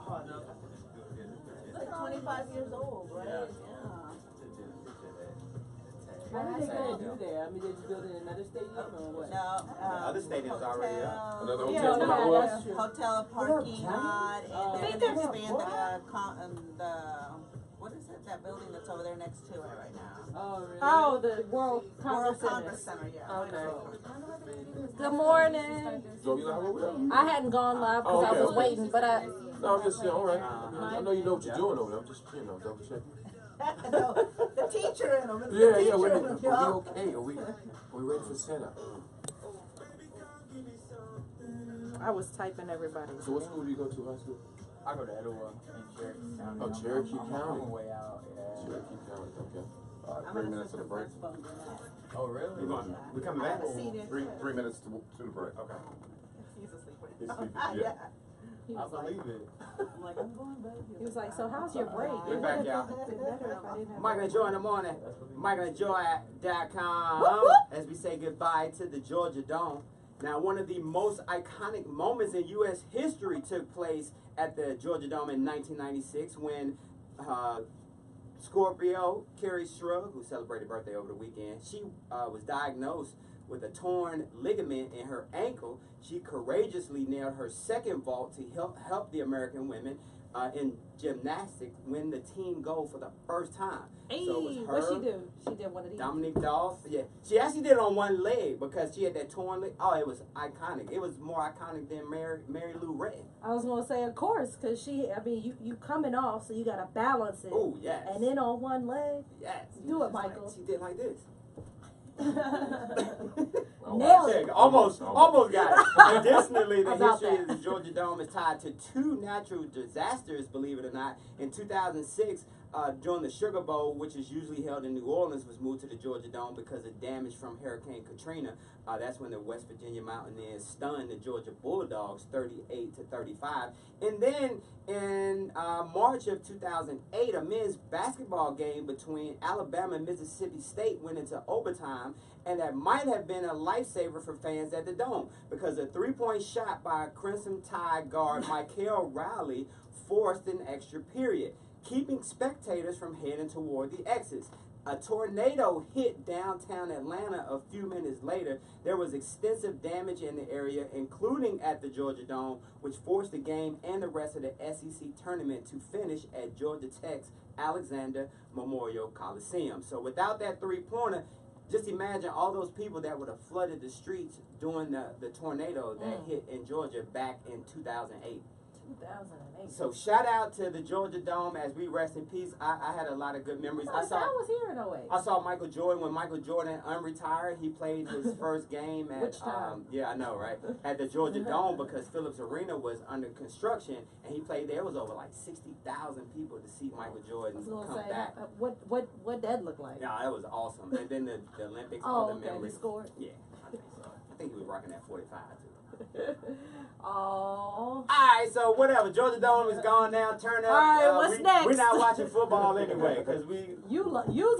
Oh, no.
It's like 25 years old, right?
Yeah.
What are they gonna do there? I mean, they're just building another stadium or what?
No,
Other stadiums already up.
Another
Yeah,
hotel?
no,
What?
that's true.
hotel parking lot, and
Oh.
they're gonna expand the what is it? That building that's over there next to it right now.
Oh, really?
Oh, the World
World
Congress
Congress
Center.
Center, yeah.
Okay. Good morning.
So you live over there?
I hadn't gone live because
Okay,
I was
okay.
waiting, but I.
No, I'm just saying, all right. I know you know what you're doing over there. I'm just, double checking.
No, the teacher in them. It's the
Yeah,
teacher
we're,
in
are
them,
we
y'all.
okay? Are we ready for Santa?
I was typing everybody's
So what
name.
school do you go to, high school?
I go to Etowah in Cherokee County.
Oh, Cherokee
I'm
County.
way out, yeah.
Cherokee County, okay.
All right,
I'm
3
an
minutes to the
assistant
break.
principal.
Oh, really?
We coming
I
back?
have a seat in.
3 minutes to the break.
Okay.
He's asleep.
He's sleeping,
Yeah.
yeah.
He
I
was like,
believe it.
I'm like, I'm going back.
he was like, so how's your break?
We're
It
back,
would
y'all.
have been better if I didn't have
Michael and Joy in the morning. MichaelandJoy.com.
Whoop, whoop.
As we say goodbye to the Georgia Dome. Now, one of the most iconic moments in U.S. history took place at the Georgia Dome in 1996 when Scorpio, Carrie Shrug, who celebrated birthday over the weekend, she was diagnosed with a torn ligament in her ankle. She courageously nailed her second vault to help the American women in gymnastics win the team gold for the first time.
Hey,
So it was her,
what'd she do? She did one of these.
Dominique Dawes. Yeah, she actually did it on one leg because she had that torn leg. Oh, it was iconic. It was more iconic than Mary Lou Retton.
I was gonna say, of course, cause you coming off, so you gotta balance it.
Oh yes.
And then on one leg.
Yes.
Do it,
Just like-
Michael.
she did like this.
Nailed it.
Almost got it. Additionally, the
How about
history
that?
of the Georgia Dome is tied to two natural disasters, believe it or not. In 2006, during the Sugar Bowl, which is usually held in New Orleans, was moved to the Georgia Dome because of damage from Hurricane Katrina. That's when the West Virginia Mountaineers stunned the Georgia Bulldogs 38-35. And then in March of 2008, a men's basketball game between Alabama and Mississippi State went into overtime, and that might have been a lifesaver for fans at the Dome because a three-point shot by Crimson Tide guard Michael Riley forced an extra period, keeping spectators from heading toward the exits. A tornado hit downtown Atlanta a few minutes later. There was extensive damage in the area, including at the Georgia Dome, which forced the game and the rest of the SEC tournament to finish at Georgia Tech's Alexander Memorial Coliseum. So without that three-pointer, just imagine all those people that would have flooded the streets during the tornado that hit in Georgia back in 2008.
2008.
So shout out to the Georgia Dome as we rest in peace. I had a lot of good memories.
I was here in 08.
I saw Michael Jordan when Michael Jordan unretired. He played his first game at
Which time?
yeah, I know, right? At the Georgia Dome because Phillips Arena was under construction and he played there. It was over like 60,000 people to see Michael
I
Jordan
was gonna
come
say,
back.
what that look like?
Yeah, it was awesome. And then the Olympics,
Oh,
all the
okay, he
memories.
scored?
Yeah, I think so. I think he was rocking that 45 too.
Oh.
Alright, so whatever. Georgia Dome is gone now. Turn up.
Alright, what's next?
We're not watching football anyway because we.
You's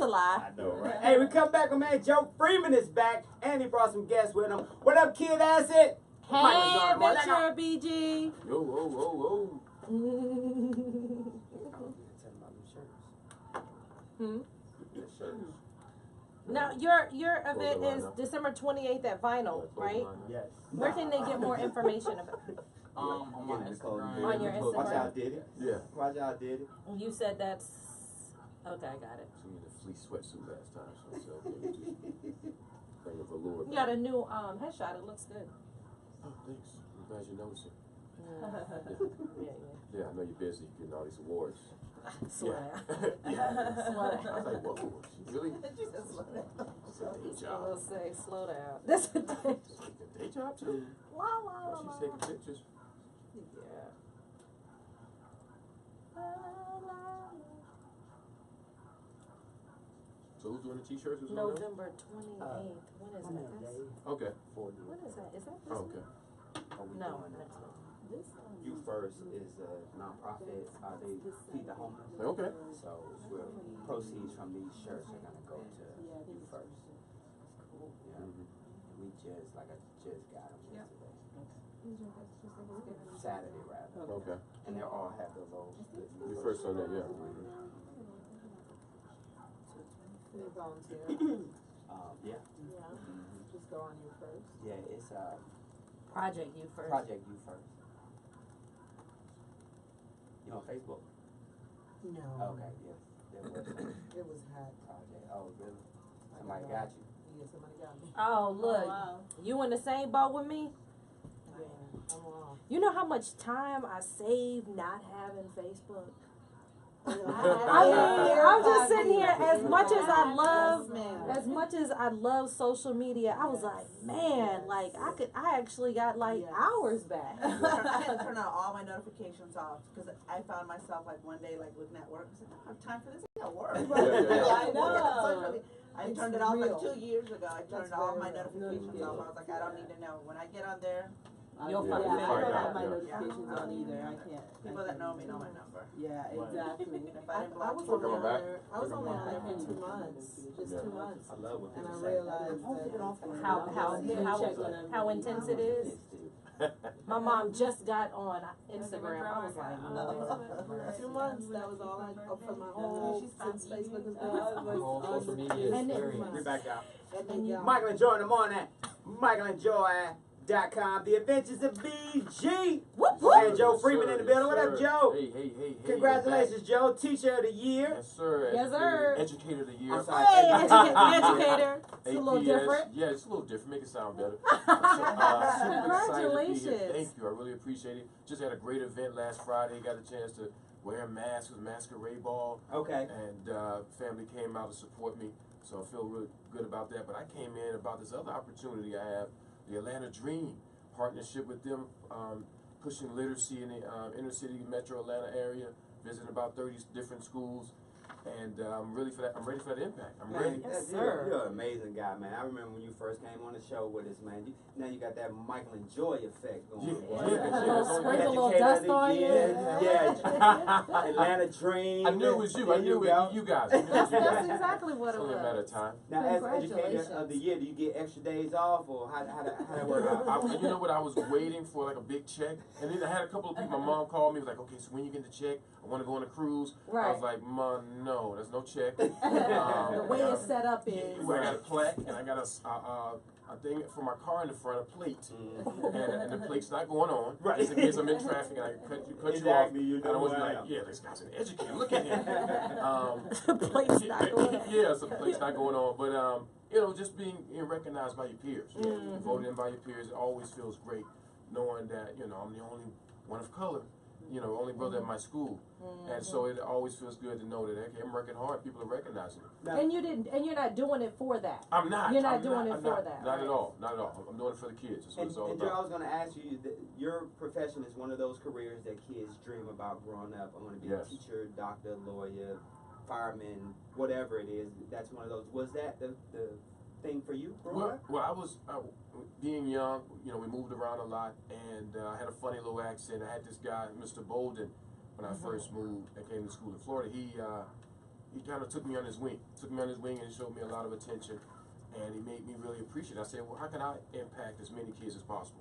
a lie.
I know, right? Hey, we come back with man Joe Freeman is back and he brought some guests with him. What up, kid? That's it.
Hey, Ventura BG.
Yo, whoa, whoa, whoa.
Hmm?
Yes, sir.
Now your event
line
is
up.
December 28th at Vinyl, right?
Yes.
Where can they get more information about it?
On my Instagram.
On your Instagram.
Watch out, did it?
Yeah.
Watch out, did it?
You said that's okay. I got it.
She needed a fleece sweatsuit last time, so I said, okay, just bring a velour.
You got a new headshot. It looks good.
Oh, thanks. I'm glad you noticed it.
Yeah.
Yeah, I know you're busy getting all these awards.
Swear.
Yeah.
Slow
I was like, whoa, she really?
She said slow down.
It's a day
I
job.
will say, slow down. That's a day.
It's like a day job too.
La la
Oh,
la.
she's taking pictures.
Yeah.
So who's doing the t-shirts? Who's doing that?
November 28th. When is that? That's-
Okay.
What is that? Is that this
Oh, okay.
No, next one. This one.
You First is a nonprofit. They feed the homeless.
Okay.
So proceeds from these shirts are gonna go to You First.
Cool.
Yeah. We just got them yesterday. Saturday rather.
Okay.
And they all have the logo.
You first on that, yeah.
They volunteer.
Yeah.
Yeah. Just go on You First.
Yeah, it's
Project You First.
Project You First. You on Facebook?
No.
Okay, yeah. There was a
It was hacked.
project. Oh, really? Somebody got you.
Yeah, somebody got me.
Oh, look.
wow.
You in the same boat with me?
Yeah, I'm wrong.
You know how much time I save not having Facebook? I mean, I'm just sitting here. As much as I love social media, I was like, man, like I actually got like hours back.
I had to turn all my notifications off because I found myself like one day like looking at work. I was like, I don't have time for this. I got work.
Yeah.
I know. I
It's
turned it off
real.
like 2 years ago. I turned
That's
all my
very real.
notifications off. I was like, I don't need to know. When I get on there,
You'll
Yeah,
find
you
it.
find
I don't
out,
have my
yeah.
notifications on either. I can't. People that know me know my number.
Yeah, exactly.
If I didn't
I
block
was
you,
only
Coming
on
back?
there. I was
Coming
only on
back.
there for 2 months, just
Yeah.
2 months,
I love what
and I
people say.
realized that
How intense it is? My mom just got on Instagram. I was like,
A few months, that was all I, for my whole, since Facebook was done, was
Whole
on
social
the
media
And then-
experience.
We back out.
And then you.
Michael and Joy in the morning. MichaelandJoy.com. The Adventures of BG.
Whoop,
And Joe Freeman in the
Yes,
building. What up,
sir.
Joe?
Hey.
Congratulations, Joe. Teacher of the year.
Yes, sir.
Yes, sir.
Educator of the year.
I'm sorry.
Hey, educator. It's a little
APS.
different.
Yeah, it's a little different. Make it sound better. Super excited to be here.
Congratulations.
Thank you. I really appreciate it. Just had a great event last Friday. Got a chance to wear a mask with Masquerade Ball.
Okay.
And family came out to support me. So I feel really good about that. But I came in about this other opportunity I have, the Atlanta Dream partnership with them, pushing literacy in the inner city metro Atlanta area, visiting about 30 different schools. And I'm ready for that impact. I'm ready.
Yes,
You're,
sir.
you're an amazing guy, man. I remember when you first came on the show with us, man. Now you got that Michael and Joy effect going.
Sprinkle a little dust on you.
Yeah. Atlanta Dream.
I knew it was you. I knew it
go.
was you guys. I knew it was you
That's
guys.
exactly what
It's
it
only a matter
was.
of time.
Now, as educator
Congratulations.
of the year, do you get extra days off, or how that work out?
You know what? I was waiting for like a big check, and then I had a couple of people. My mom called me, was like, "Okay, so when you get the check? I want to go on a cruise."
Right.
I was like, "Mom, no, there's no check."
The way it's set up is.
I got a plaque, and I got a thing for my car in the front, a plate, and the plate's not going on.
Right.
Just in case I'm in traffic and I cut
Exactly,
you
you
off.
know
And I was
who I
like,
am.
"Yeah, this guy's an educator. Look at him."
The plate's not going on.
Yeah, some plate's not going on, but you know, just being recognized by your peers, voted in by your peers, it always feels great, knowing that I'm the only one of color, only brother at my school, and so it always feels good to know that okay, I'm working hard, people are recognizing me.
Now,
And you're not doing it for that.
I'm not.
You're not
I'm
doing it
I'm
for
not,
that.
Not
right?
at all. Not at all. I'm doing it for the kids. That's what
and
it's all
Joe, I
about.
was going to ask you, your profession is one of those careers that kids dream about growing up. I want to be
Yes.
a teacher, doctor, lawyer, fireman, whatever it is. That's one of those. Was that the thing for you growing up?
Well, I was being young. We moved around a lot, and I had a funny little accent. I had this guy, Mr. Bolden, when I first moved. I came to school in Florida. He kind of took me on his wing. And showed me a lot of attention, and he made me really appreciate it. I said, well, how can I impact as many kids as possible?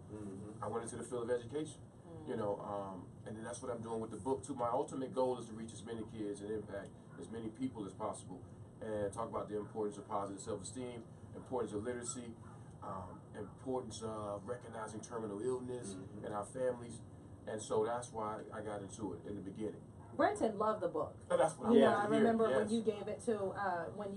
I went into the field of education, and then that's what I'm doing with the book too. My ultimate goal is to reach as many kids and impact as many people as possible, and talk about the importance of positive self-esteem, importance of literacy, importance of recognizing terminal illness in our families, and so that's why I got into it in the beginning.
Brenton loved the book.
And that's what
You
I
know, I
wanted to hear.
remember
Yes.
when you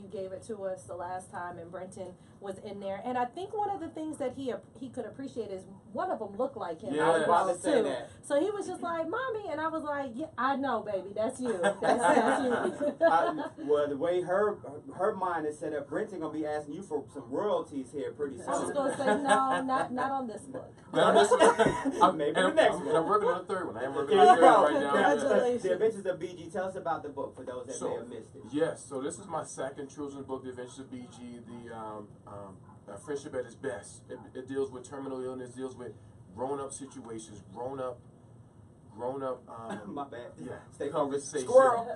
gave it to us the last time, and Brenton was in there. And I think one of the things that he could appreciate is one of them looked like him.
Yeah, I was about
to say
too.
that.
So he was just like, "Mommy," and I was like, "Yeah, I know, baby, that's you. That's you."
Well, the way her mind is set up, Brenton gonna be asking you for some royalties here pretty soon.
I was gonna say no, not on this book.
Maybe the next one.
I'm working on the third one. I am working
Here
on
you
the third
go.
right now.
Congratulations.
The Adventures of BG. Tell us about the book for those that may have missed it.
Yes, so this is my second children's book, The Adventures of BG, the friendship at its best. It deals with terminal illness, deals with grown-up situations, grown-up.
My bad.
Yeah,
Stay
conversation.
Squirrel.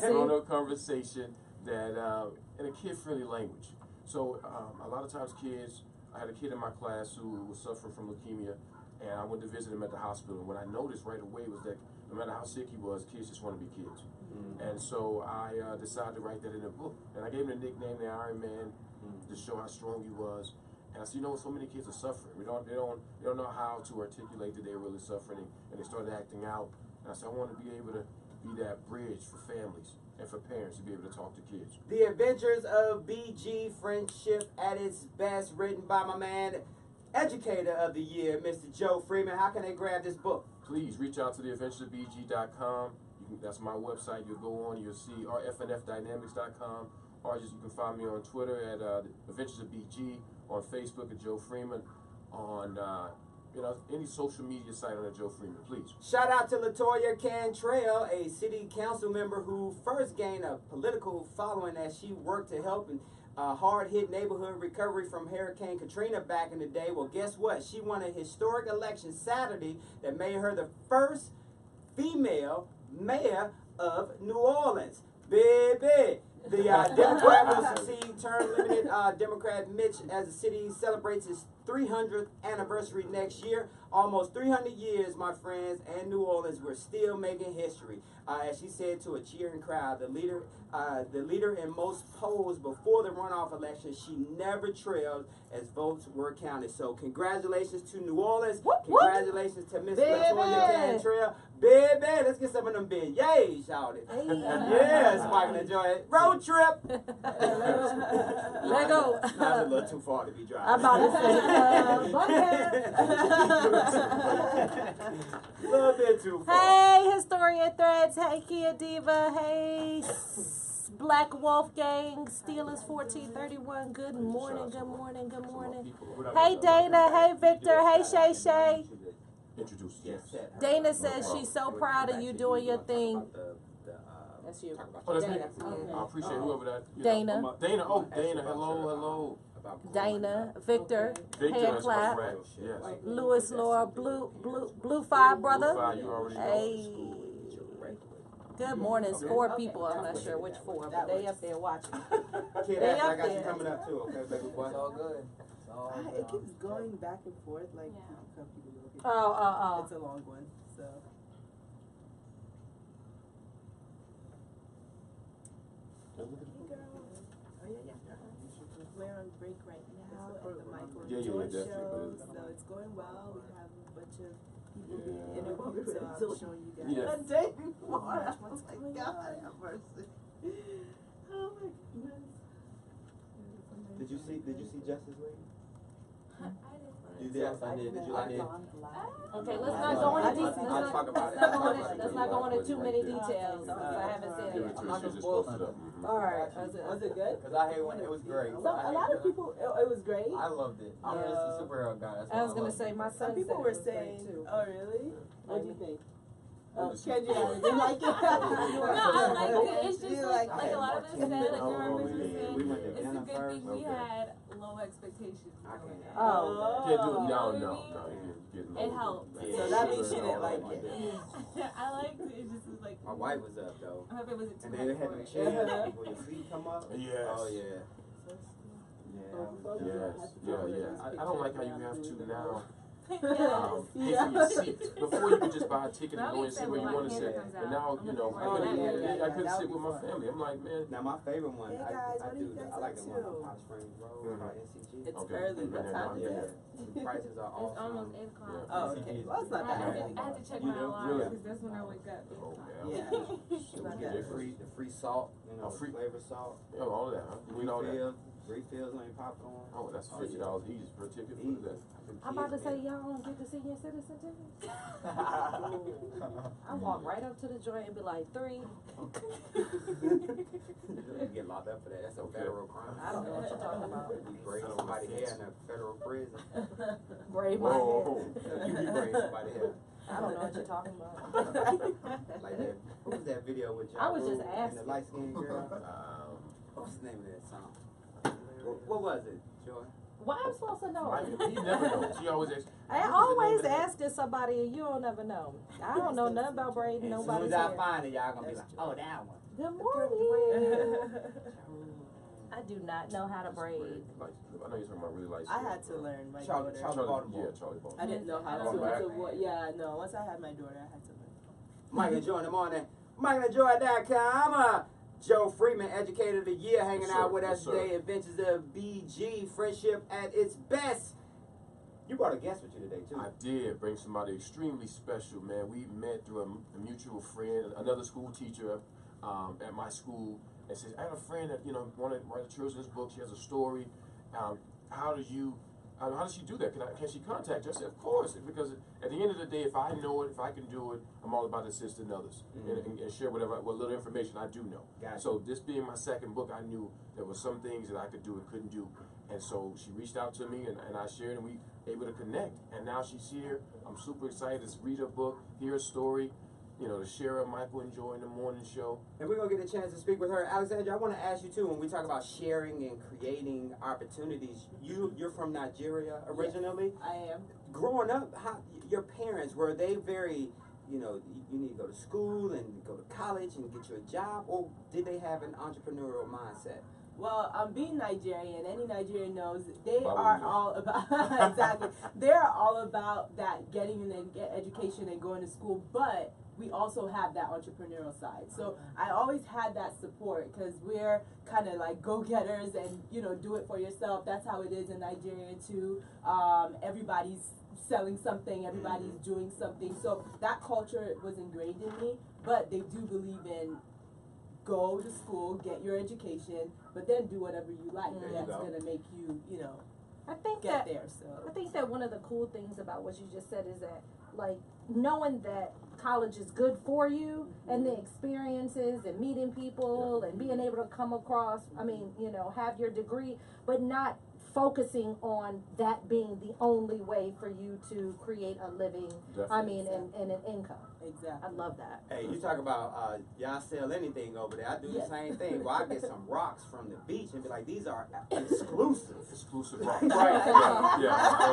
Grown-up conversation that in a kid-friendly language. So a lot of times kids. I had a kid in my class who was suffering from leukemia, and I went to visit him at the hospital. And what I noticed right away was that no matter how sick he was, kids just want to be kids. And so I decided to write that in a book. And I gave him the nickname the Iron Man to show how strong he was. And I said, so many kids are suffering. They don't know how to articulate that they're really suffering, and they started acting out. And I said, I want to be able to be that bridge for families and for parents to be able to talk to kids.
The Adventures of BG, Friendship at its Best, written by my man, Educator of the Year, Mr. Joe Freeman. How can they grab this book?
Please reach out to theadventuresofbg.com. That's my website. You'll go on, you'll see, or fnfdynamics.com, or you can find me on Twitter at Adventures of BG, on Facebook at Joe Freeman, on any social media site under Joe Freeman, please.
Shout out to LaToya Cantrell, a city council member who first gained a political following as she worked to help in hard-hit neighborhood recovery from Hurricane Katrina back in the day. Well, guess what? She won a historic election Saturday that made her the first female mayor of New Orleans. Baby! The Democrat will succeed term-limited Democrat Mitch as the city celebrates its 300th anniversary next year. Almost 300 years, my friends, and New Orleans, we're still making history. As she said to a cheering crowd, the leader in most polls before the runoff election, she never trailed as votes were counted. So congratulations to New Orleans. Congratulations to Miss Latoya Cantrell. Baby, let's get some of them beignets shouted. Yes, Michael, enjoy it. Road trip.
Let go.
Not a little too far to be driving.
I'm about to say,
a little bit too far.
hey, Historian Threads. Hey, Kia Diva. Hey, Black Wolf Gang. Steelers 1431. Good morning, good morning, good morning. Hey, Dana. Hey, Victor. Hey, Shay Shay.
Introduce yes.
Dana says she's so proud of you doing your thing. That's you.
Oh, that's me.
Dana.
I appreciate whoever that.
Dana.
Dana. Oh, Dana. Hello.
Dana, Victor, hand clap.
Correct. Yes.
Louis, Laura, Blue Five brother.
Blue Five, you already know.
Hey. Good morning. It's 4 people. I'm not sure which 4, but they up there watching.
Kid,
They
I
up
got you
there.
coming up too, okay, baby boy?
It's all good. It's all
It keeps going back and forth, like,
Oh.
it's a long one, so. Hey, girl. Oh, yeah. We're on break right now at the Michael
Yeah,
Jordan
definitely.
show, so it's going well. We have a bunch of people
Yeah.
being interviewed, so I'm showing you guys.
Yeah.
A day before.
What's
My
going
God,
on?
have mercy. Oh my goodness.
Did you see Justice League? You did?
Yes, I did.
Did you like it?
Okay, let's not go into details.
I'll talk about it.
Let's not go into too many details. I haven't seen
Give
it.
it to
I'm
her.
not
She just
gonna spoil
posted up.
Alright.
Was it good?
Because I hate when it was great.
So a lot of people, it was great.
I loved it. I'm just a superhero guy. That's
I was
why
gonna
loved
say
it.
my son
Some people
said
were
it was great,
saying,
too.
oh really? What do you think? Oh,
What did
Kendra,
you-
didn't like it?
No, I like it. It's just
You
like
like
a lot of it said, like
Oh,
your
we
representative
did.
said,
We went to
it's a
dinner
good
first.
thing we
Okay.
had low expectations.
I can't.
Oh.
Can't do it. No.
You know what I
You
mean?
getting
It
old.
helped.
Yeah.
So that means she didn't like it.
I liked it. It just was like.
My wife was up though.
I hope it wasn't too
And then they had them
much for
chairs
it.
where your feet come up.
Yes.
Oh yeah.
Yes. I don't like how you have to now. Pay
Yeah.
for your seat. Before you could just buy a ticket and
But
go
I
and sit
mean,
where you
when
want to
my
sit.
camera comes
But
out,
now,
I'm
you know,
looking
I
for
couldn't,
it.
I couldn't sit with my family. I'm like, man.
Now my favorite one,
Hey,
I
guys, what are
do.
you guys
I like
up
the one
to?
on Hot Springs Road by NCG.
It's
Okay.
early. What time is
Yeah,
it?
the prices are
It's
awesome.
almost 8 o'clock.
Yeah.
Oh, okay. Well, it's not
I
that
had
early.
to check
You
my
do?
alarm
Really?
because that's when I wake up.
Oh,
Yeah.
It's not that the free salt, you know,
Oh, free-
flavor salt.
Yeah, all of that, huh? You need all that.
Refills on your popcorn.
Oh, that's $50 each per ticket. What is that?
I'm about to say y'all don't get to senior citizen tickets. I walk right up to the joint and be like 3.
You get locked up for that. That's a federal crime.
I don't know what you're talking about.
You braid somebody's hair in a federal prison.
Braid my
Whoa.
hair.
You be braiding somebody's hair.
I don't know what you're talking about.
Like that. What was that video with
I was
Ja
just
Rule and the
asking.
light skinned girl? What's the name of that song? What was it, Joy?
Why am I supposed to know?
He never knows. She always asks.
I always asking somebody and you don't never know. I don't know nothing about braiding
As soon
nobody's
as I
hair.
find it, y'all gonna be like, oh, that one.
Good morning. I do not know how to braid.
Like, I know you're talking about really light.
I had to learn. My
Charlie
daughter.
Baltimore.
Yeah, Charlie Baltimore.
I didn't know how
Oh,
to.
back.
Yeah, no. Once I had my daughter, I had to learn.
Mike and Joy in the morning. MikeandJoy.com. Joe Freeman, Educator of the Year, hanging
Yes,
out
sir.
with
Yes,
us
sir.
today. Adventures of BG, friendship at its best. You brought a guest with you today, too.
I did bring somebody extremely special, man. We met through a mutual friend, another school teacher at my school, and says, I have a friend that, wanted to write a children's book. She has a story. How does she do that? Can she contact you? I said, of course, because at the end of the day, if I know it, if I can do it, I'm all about assisting others and share what little information I do know.
Gotcha.
So this being my second book, I knew there were some things that I could do and couldn't do. And so she reached out to me and I shared and we able to connect. And now she's here. I'm super excited to read her book, hear her story, to share her Michael and Joy in the morning show.
And we're going to get a chance to speak with her. Alexandra, I want to ask you, too, when we talk about sharing and creating opportunities, you're from Nigeria originally.
I am.
Growing up, your parents, were they very, you need to go to school and go to college and get you a job, or did they have an entrepreneurial mindset?
Well, being Nigerian, any Nigerian knows they
Baba
are
knows.
all about exactly. They're all about that getting an education and going to school, but we also have that entrepreneurial side. So I always had that support because we're kind of like go-getters and do it for yourself. That's how it is in Nigeria too. Everybody's selling something, everybody's doing something. So that culture was ingrained in me. But they do believe in go to school, get your education, but then do whatever you like.
There you
That's
go.
gonna make you,
I think
get
that
there. So
I think that one of the cool things about what you just said is that, like, knowing that college is good for you and the experiences and meeting people and being able to come across, have your degree, but not focusing on that being the only way for you to create a living, and an income.
exactly.
I love that.
Hey, you talk about y'all sell anything over there. I do the same thing. Well, I get some rocks from the beach and be like, these are exclusive.
Exclusive rock.
Right.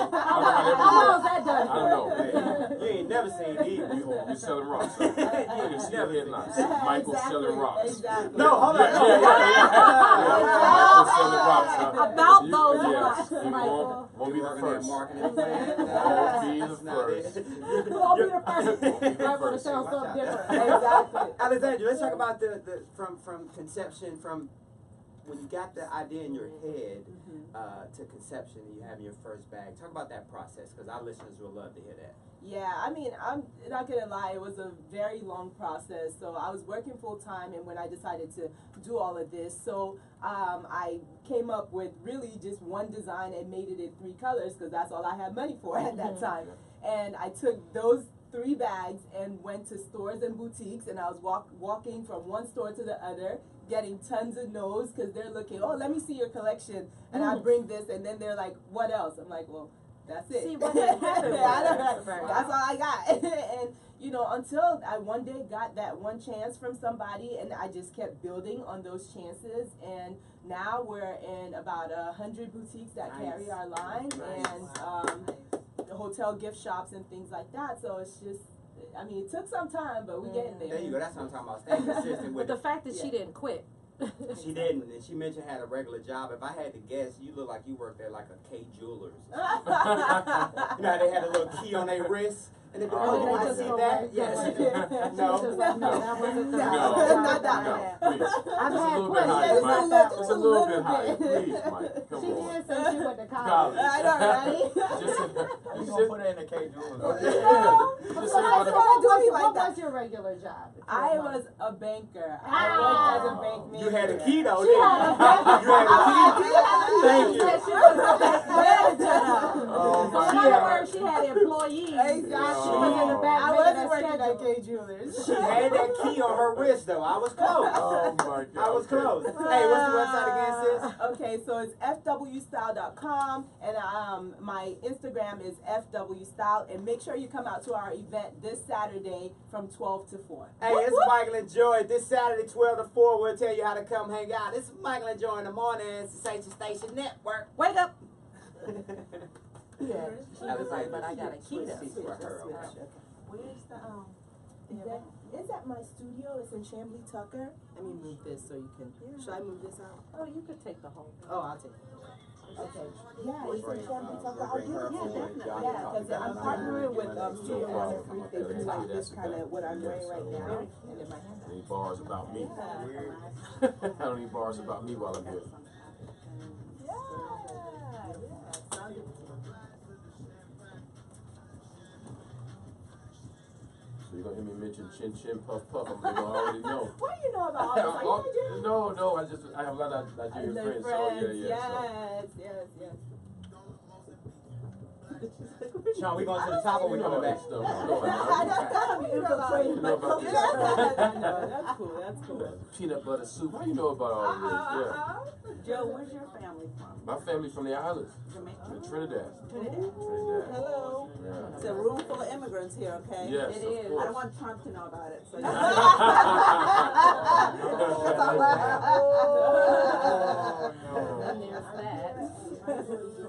How's that done?
I don't know.
Hey, you ain't never seen these.
You selling rocks. Huh? You can see the headlines. Michael selling rocks.
Exactly.
No, hold on.
Michael selling rocks. Huh?
About
You-
those
yes.
rocks,
You
Michael.
won't be the
Working that
first.
marketing plan.
Won't be the
That's not it.
first.
You won't be the first. I want to sell
Watch
something
out.
different.
Exactly.
Alexandra, let's talk about the from conception, from when you got the idea in your head to conception and you have your first bag. Talk about that process, because our listeners will love to hear that.
Yeah, I'm not gonna lie, it was a very long process. So I was working full time, and when I decided to do all of this, so I came up with really just one design and made it in 3 colors because that's all I had money for at that time. And I took those 3 bags and went to stores and boutiques, and I was walking from one store to the other, getting tons of no's because they're looking, oh, let me see your collection, and I bring this, and then they're like, what else? I'm like, well, that's it.
See, what happened
That's all I got. And until I one day got that one chance from somebody, and I just kept building on those chances, and now we're in about 100 boutiques that carry our line, and hotel gift shops and things like that. So it's just, it took some time, but we're getting there.
There you go. That's what I'm talking about. Staying consistent with
But the
it.
fact that she didn't quit.
She didn't, and she mentioned had a regular job. If I had to guess, you look like you worked at like a K Jewelers. You know how they had a little key on their wrist? And they
Oh,
you
they
want to
just
see
go
that?
right-
Yes.
right.
No.
She was like, no, that wasn't the
not that
No,
one.
please.
I've
Just a
had
little bit
plenty.
higher,
It's
Mike.
not
Just
that
a little bit
one.
higher, please, Mike. Come
She
on.
did say she went to college.
College.
I know, right?
Just
You gonna put it in the K Jewelers?
Okay.
So
Just say about
wanna do it like
what
that.
was your regular job?
I was a banker. I
Ah.
worked as a bank manager.
You had a key though,
She
didn't
had a
you?
bank-
You had a key.
I did have a key.
Thank
She
you.
said she was a bank manager.
Oh, my
In other
God.
words, she had employees.
Exactly.
She was in the back
I
making
wasn't
her
working at
schedule.
K Jewelers.
She had that key on her wrist though. I was close.
Oh my God.
I was
Okay.
close. Hey, what's the website again, sis?
Okay, so it's fwstyle.com, and my Instagram is fwstyle, and make sure you come out to our event this Saturday from 12 to 4.
Hey, it's Michael and Joy. This Saturday, 12 to 4, we'll tell you how to come hang out. This is Michael and Joy in the morning. It's the Station Station Network.
Wake up.
Yeah.
She was like, but I got a key though.
Switch for her, okay.
Where's the Is that my studio? It's in Chambly Tucker. Let me move this so you can. Should I move this out?
Oh, you could take the whole thing.
Oh, I'll take it. Okay. Yeah, it's in Chambly Tucker.
We'll bring her
Yeah,
forward.
definitely.
Y'all
Yeah,
can talk
because
about
I'm
it.
partnering with Studio
far.
103. They do like this kind of what I'm wearing right now, and in my hand.
I need bars about me.
Yeah.
I don't need bars about me while I'm here. So you're gonna hear me mention chin chin puff puff. I'm gonna already know.
What do you know about all this? Are you Nigerian?
No, I have a lot of Nigerian friends, so yeah.
Yes.
Sean, we going to the top or we coming back?
No,
That's gotta be infiltrating.
You know about this.
That's cool. That's cool.
Peanut butter soup. How you know about all this?
Joe, where's your family from?
Yeah. My family's from the islands.
Jamaica?
Trinidad.
Trinidad?
Trinidad.
Hello.
Yeah.
It's a room full of immigrants here, okay?
Yes,
It
of
is.
course.
I don't want Trump to know about it. So
And there's that.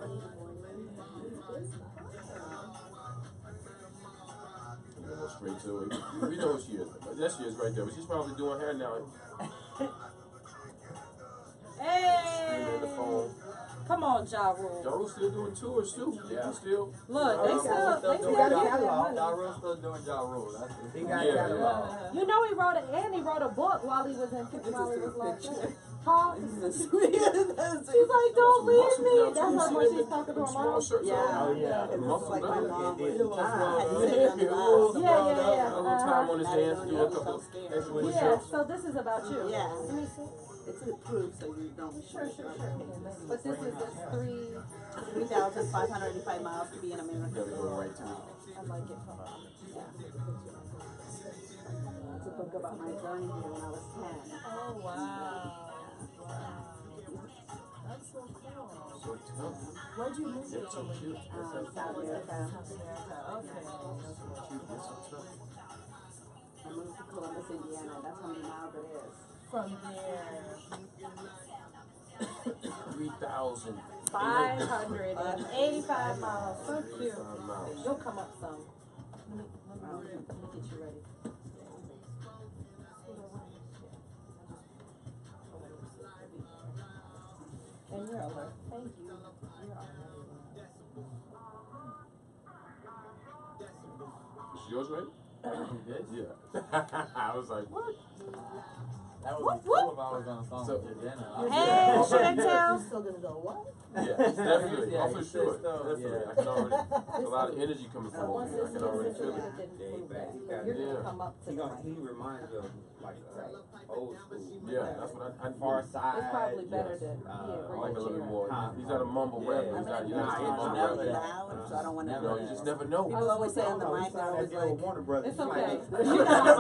You go straight to it. We know who she is. There she is right there. But she's probably doing hair now.
Hey! on, Ja Rule.
Ja Rule still doing tours too.
Yeah.
He still.
Look, they still
got
getting
a
that
catalog.
money.
Ja Rule still doing Ja Rule. That's
He got
Yeah,
catalog.
You know he wrote a book while he was locked up. Huh?
This is
She's like, don't leave me. That's how much she's talking to her mom.
Yeah.
Oh, yeah.
It's
Muscle
like my
done.
mom.
It did.
Had to
Ah.
sit on the bus.
Yeah, yeah, yeah.
A little time on his hands to do a couple of extra push
Yeah,
ups.
so this is about you.
Yeah.
Let me see.
It's a proof, so you don't.
Sure. But this is just
3,585 miles to be in America.
Gotta go right to it.
I like it. Hold on.
It's a book about my journey here when I was 10.
Oh, wow. That's so cool.
So tough.
Where'd you move
Yeah, so cute.
South America.
South America. Okay.
Cute. That's so tough.
I moved to Columbus, Indiana. That's how many miles it is.
From there.
3,000.
585 miles. So cute.
5 miles.
You'll come up some. Let me get you ready. And you're alert. Thank you. You're alert.
Is yours ready?
This?
Yeah. I was like, what?
That would be cool if I was on a song
So-
with Jenna.
Hey,
Yeah.
Chantel.
Still gonna go, what?
Yeah, definitely.
Yeah,
Oh, for
he
sure.
said so,
Definitely.
yeah.
I can already. There's a lot of energy coming from
Once
over here. I
this
can already feel it.
You're
Yeah.
gonna come up to
He
the
gonna,
mic.
he reminds you of like old school.
Yeah, that's what I
Far side.
It's probably better
yes.
to
I like a little bit
chair.
more.
Huh.
He's not a mumble
Yeah.
rapper. He's not. He's not a
Nah,
mumble
never
rapper.
Loud, so I don't want to.
You know, you just never know.
People always say on the
Oh, he
mic, they're
sound
always
like the old
like,
Warner Brothers.
It's
He
okay.
like-
You got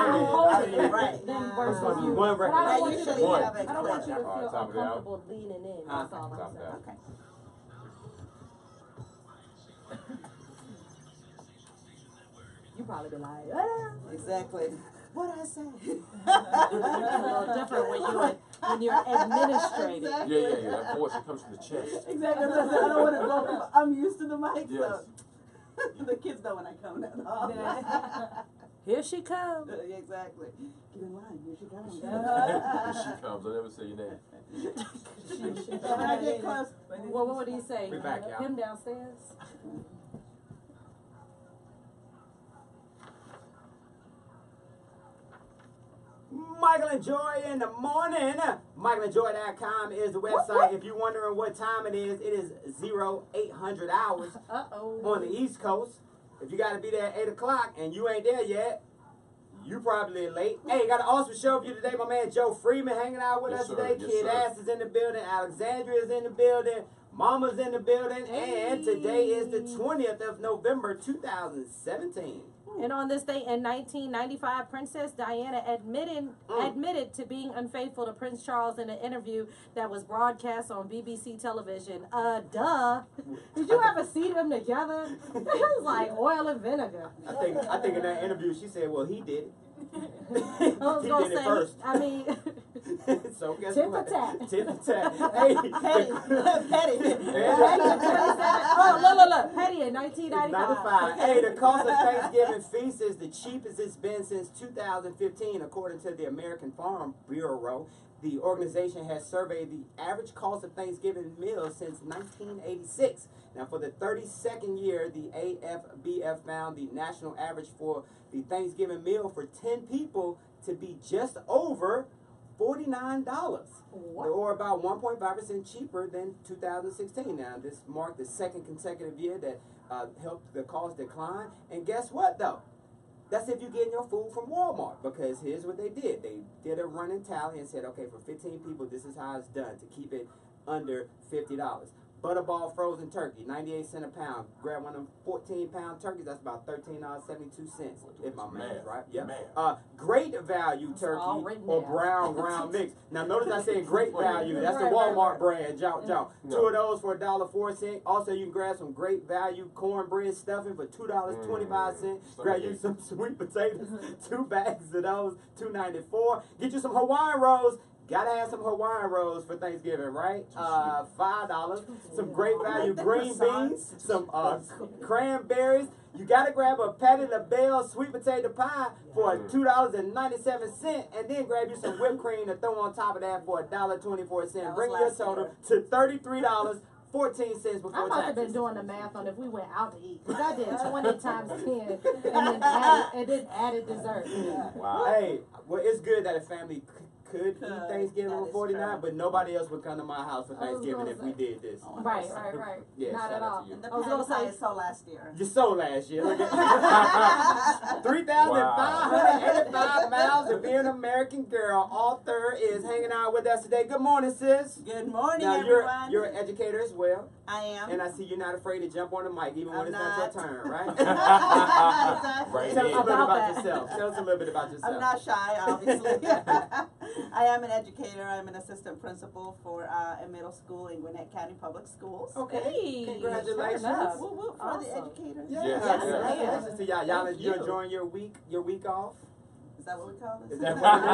Right.
them
It's
versus
gonna be
you.
one
But
record.
I don't
I
want you to
usually
feel,
have it
I don't want you to
correct.
feel
Top of the hour.
uncomfortable leaning in. That's all I'm
Top
saying.
down.
okay.
You probably be like, ah.
Exactly. What I say?
It's a little different when you're administrating.
Exactly.
Yeah. That voice that comes from the chest.
Exactly. I don't want to go. I'm used to the mic,
Yes.
so the kids know when I come now.
Here she comes.
Exactly. Get in line. Here she comes.
Here she comes. I'll never say your name.
When I get close.
Well, what would he say?
We back, y'all.
Him downstairs?
Michael and Joy in the morning. MichaelandJoy.com is the website. If you're wondering what time it is 0800 hours
Uh-oh.
on the East Coast. If you got to be there at 8 o'clock and you ain't there yet, you probably late. Hey, got an awesome show for you today. My man Joe Freeman hanging out with
Yes,
us
sir.
today.
Yes,
Kid
sir.
Ass is in the building. Alexandria is in the building. Mama's in the building. And today is the 20th of November, 2017.
And on this day in 1995, Princess Diana admitted to being unfaithful to Prince Charles in an interview that was broadcast on BBC television. Duh. Did you ever see them together? It was like oil and vinegar.
I think in that interview she said, well, he did it.
I was
He
gonna
did it
say,
first.
I mean,
So guess
tit for
what?
tat.
Tit for tat. Hey,
Petty.
Oh, look. Petty in 1995.
95. Hey, the cost of Thanksgiving feast is the cheapest it's been since 2015, according to the American Farm Bureau. The organization has surveyed the average cost of Thanksgiving meals since 1986. Now, for the 32nd year, the AFBF found the national average for the Thanksgiving meal for 10 people to be just over $49, or about 1.5% cheaper than 2016. Now, this marked the second consecutive year that helped the cost decline. And guess what, though? That's if you're getting your food from Walmart, because here's what they did. They did a running tally and said, okay, for 15 people, this is how it's done to keep it under $50. Butterball frozen turkey, 98 cents a pound. Grab one of them 14-pound turkeys, that's about $13.72, if my math is right. Yep. Great value turkey
all written
or
down.
brown ground mix. Now notice I said great value. That's the Walmart brand. Two of those for $1.04. Also, you can grab some great value cornbread stuffing for $2.25. Grab you some sweet potatoes, 2 bags of those, $2.94. Get you some Hawaiian rolls. Gotta have some Hawaiian rolls for Thanksgiving, right? $5. Some great value green beans, some cranberries. You gotta grab a Patty LaBelle sweet potato pie for $2.97, and then grab you some whipped cream to throw on top of that for $1.24. Bring your total to $33.14 before
I must have been
taxes.
doing the math on if we went out to eat. Cause I did 20 times 10, and then added dessert.
Wow. Hey, well, it's good that a family could eat
Could.
Thanksgiving
That
on
is
49,
true.
but nobody else would come to my house for
I was
Thanksgiving
gonna
if we
say.
did this.
Right, right, right.
Yeah,
Not
shout
at
out
all.
to you.
And the
I was gonna
patty pie
say,
I sold last year.
You sold last year. Look at 3,585 miles to be an American girl. Author is hanging out with us today. Good morning, sis.
Good morning,
Now
everyone.
you're an educator as well,
I am.
and I see you're not afraid to jump on the mic even when
I'm
it's not your
not.
turn, right?
Exactly.
Right.
Tell us a little bit
About
about
that.
yourself. Tell us a little bit about yourself.
I'm not shy, obviously. I am an educator. I'm an assistant principal for a middle school in Gwinnett County Public Schools.
Okay.
Hey,
Congratulations.
fair enough.
Woo woo for
Awesome.
the educators.
Yeah,
Yes,
congratulations to y'all. Y'all,
Thank
you're
you.
enjoying your week off.
Is that what we call this?
Is that what it is?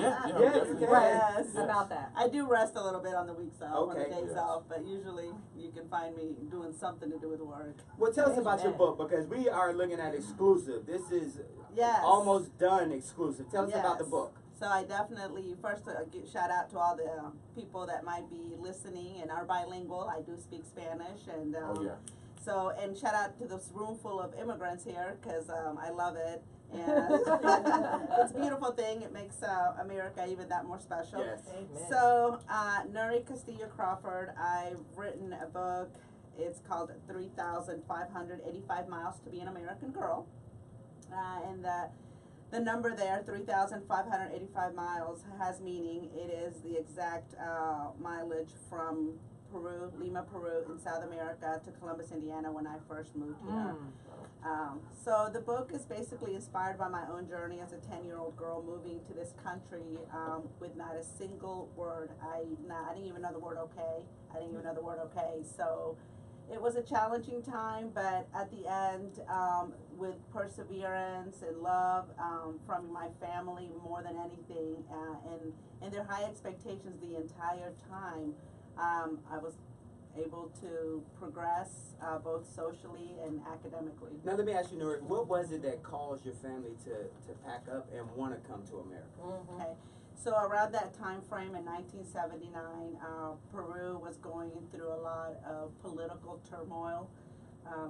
Yeah,
Yeah,
definitely.
okay.
Yes.
Yeah.
About that.
I do rest a little bit on the weeks off, on the
Okay.
days
Yes.
off, but usually you can find me doing something to do with work.
Well, tell us about your
Amen.
book, because we are looking at exclusive. This is
Yes.
almost done exclusive. Tell us about the
Yes.
book.
So I definitely first give shout out to all the people that might be listening and are bilingual. I do speak Spanish, and
Oh, yeah.
so and shout out to this room full of immigrants here because I love it. And it's a beautiful thing. It makes America even that more special.
Yes.
Amen.
So, Nuri Castillo Crawford, I've written a book. It's called 3,585 Miles to be an American Girl. And the number there, 3,585 miles, has meaning. It is the exact mileage from Peru, Lima, Peru, in South America to Columbus, Indiana when I first moved here. So the book is basically inspired by my own journey as a 10-year-old girl moving to this country with not a single word. I didn't even know the word okay. I didn't even know the word okay. So it was a challenging time, but at the end, with perseverance and love from my family more than anything, and their high expectations the entire time, I was able to progress both socially and academically.
Now let me ask you, Nuri, what was it that caused your family to pack up and want to come to America?
Okay, so around that time frame in 1979, Peru was going through a lot of political turmoil,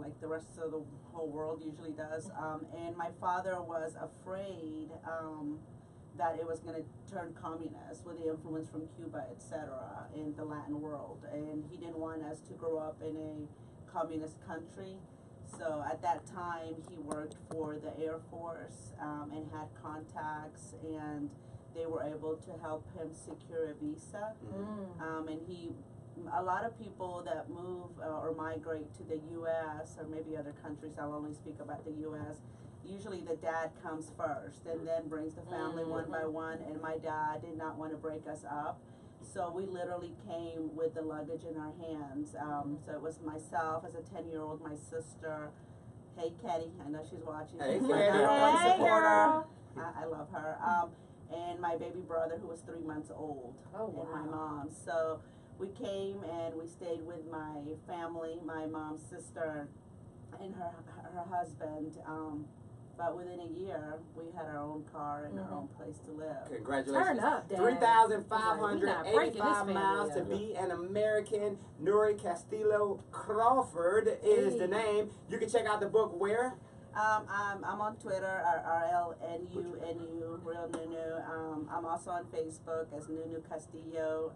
like the rest of the whole world usually does. And my father was afraid that it was going to turn communist with the influence from Cuba, etc., in the Latin world. And he didn't want us to grow up in a communist country. So at that time, he worked for the Air Force and had contacts, and they were able to help him secure a visa. And a lot of people that move or migrate to the U.S. or maybe other countries, I'll only speak about the U.S., usually the dad comes first and then brings the family one by one, and my dad did not want to break us up. So we literally came with the luggage in our hands. So it was myself as a 10-year-old, my sister. Hey, Kenny, I know she's watching.
Hey,
She's my
Kenny.
number one
Hey,
supporter.
girl.
I love her. And my baby brother, who was 3 months old,
Oh,
and my
wow.
mom. So we came and we stayed with my family, my mom's sister, and her husband. But within a year, we had our own car and our own place to live.
Congratulations.
Turn up, Dad.
3,585 miles to be an American. Nuri Castillo Crawford is the name. You can check out the book where?
I'm on Twitter, RLNUNU, Real Nunu. I'm also on Facebook as Nunu Castillo.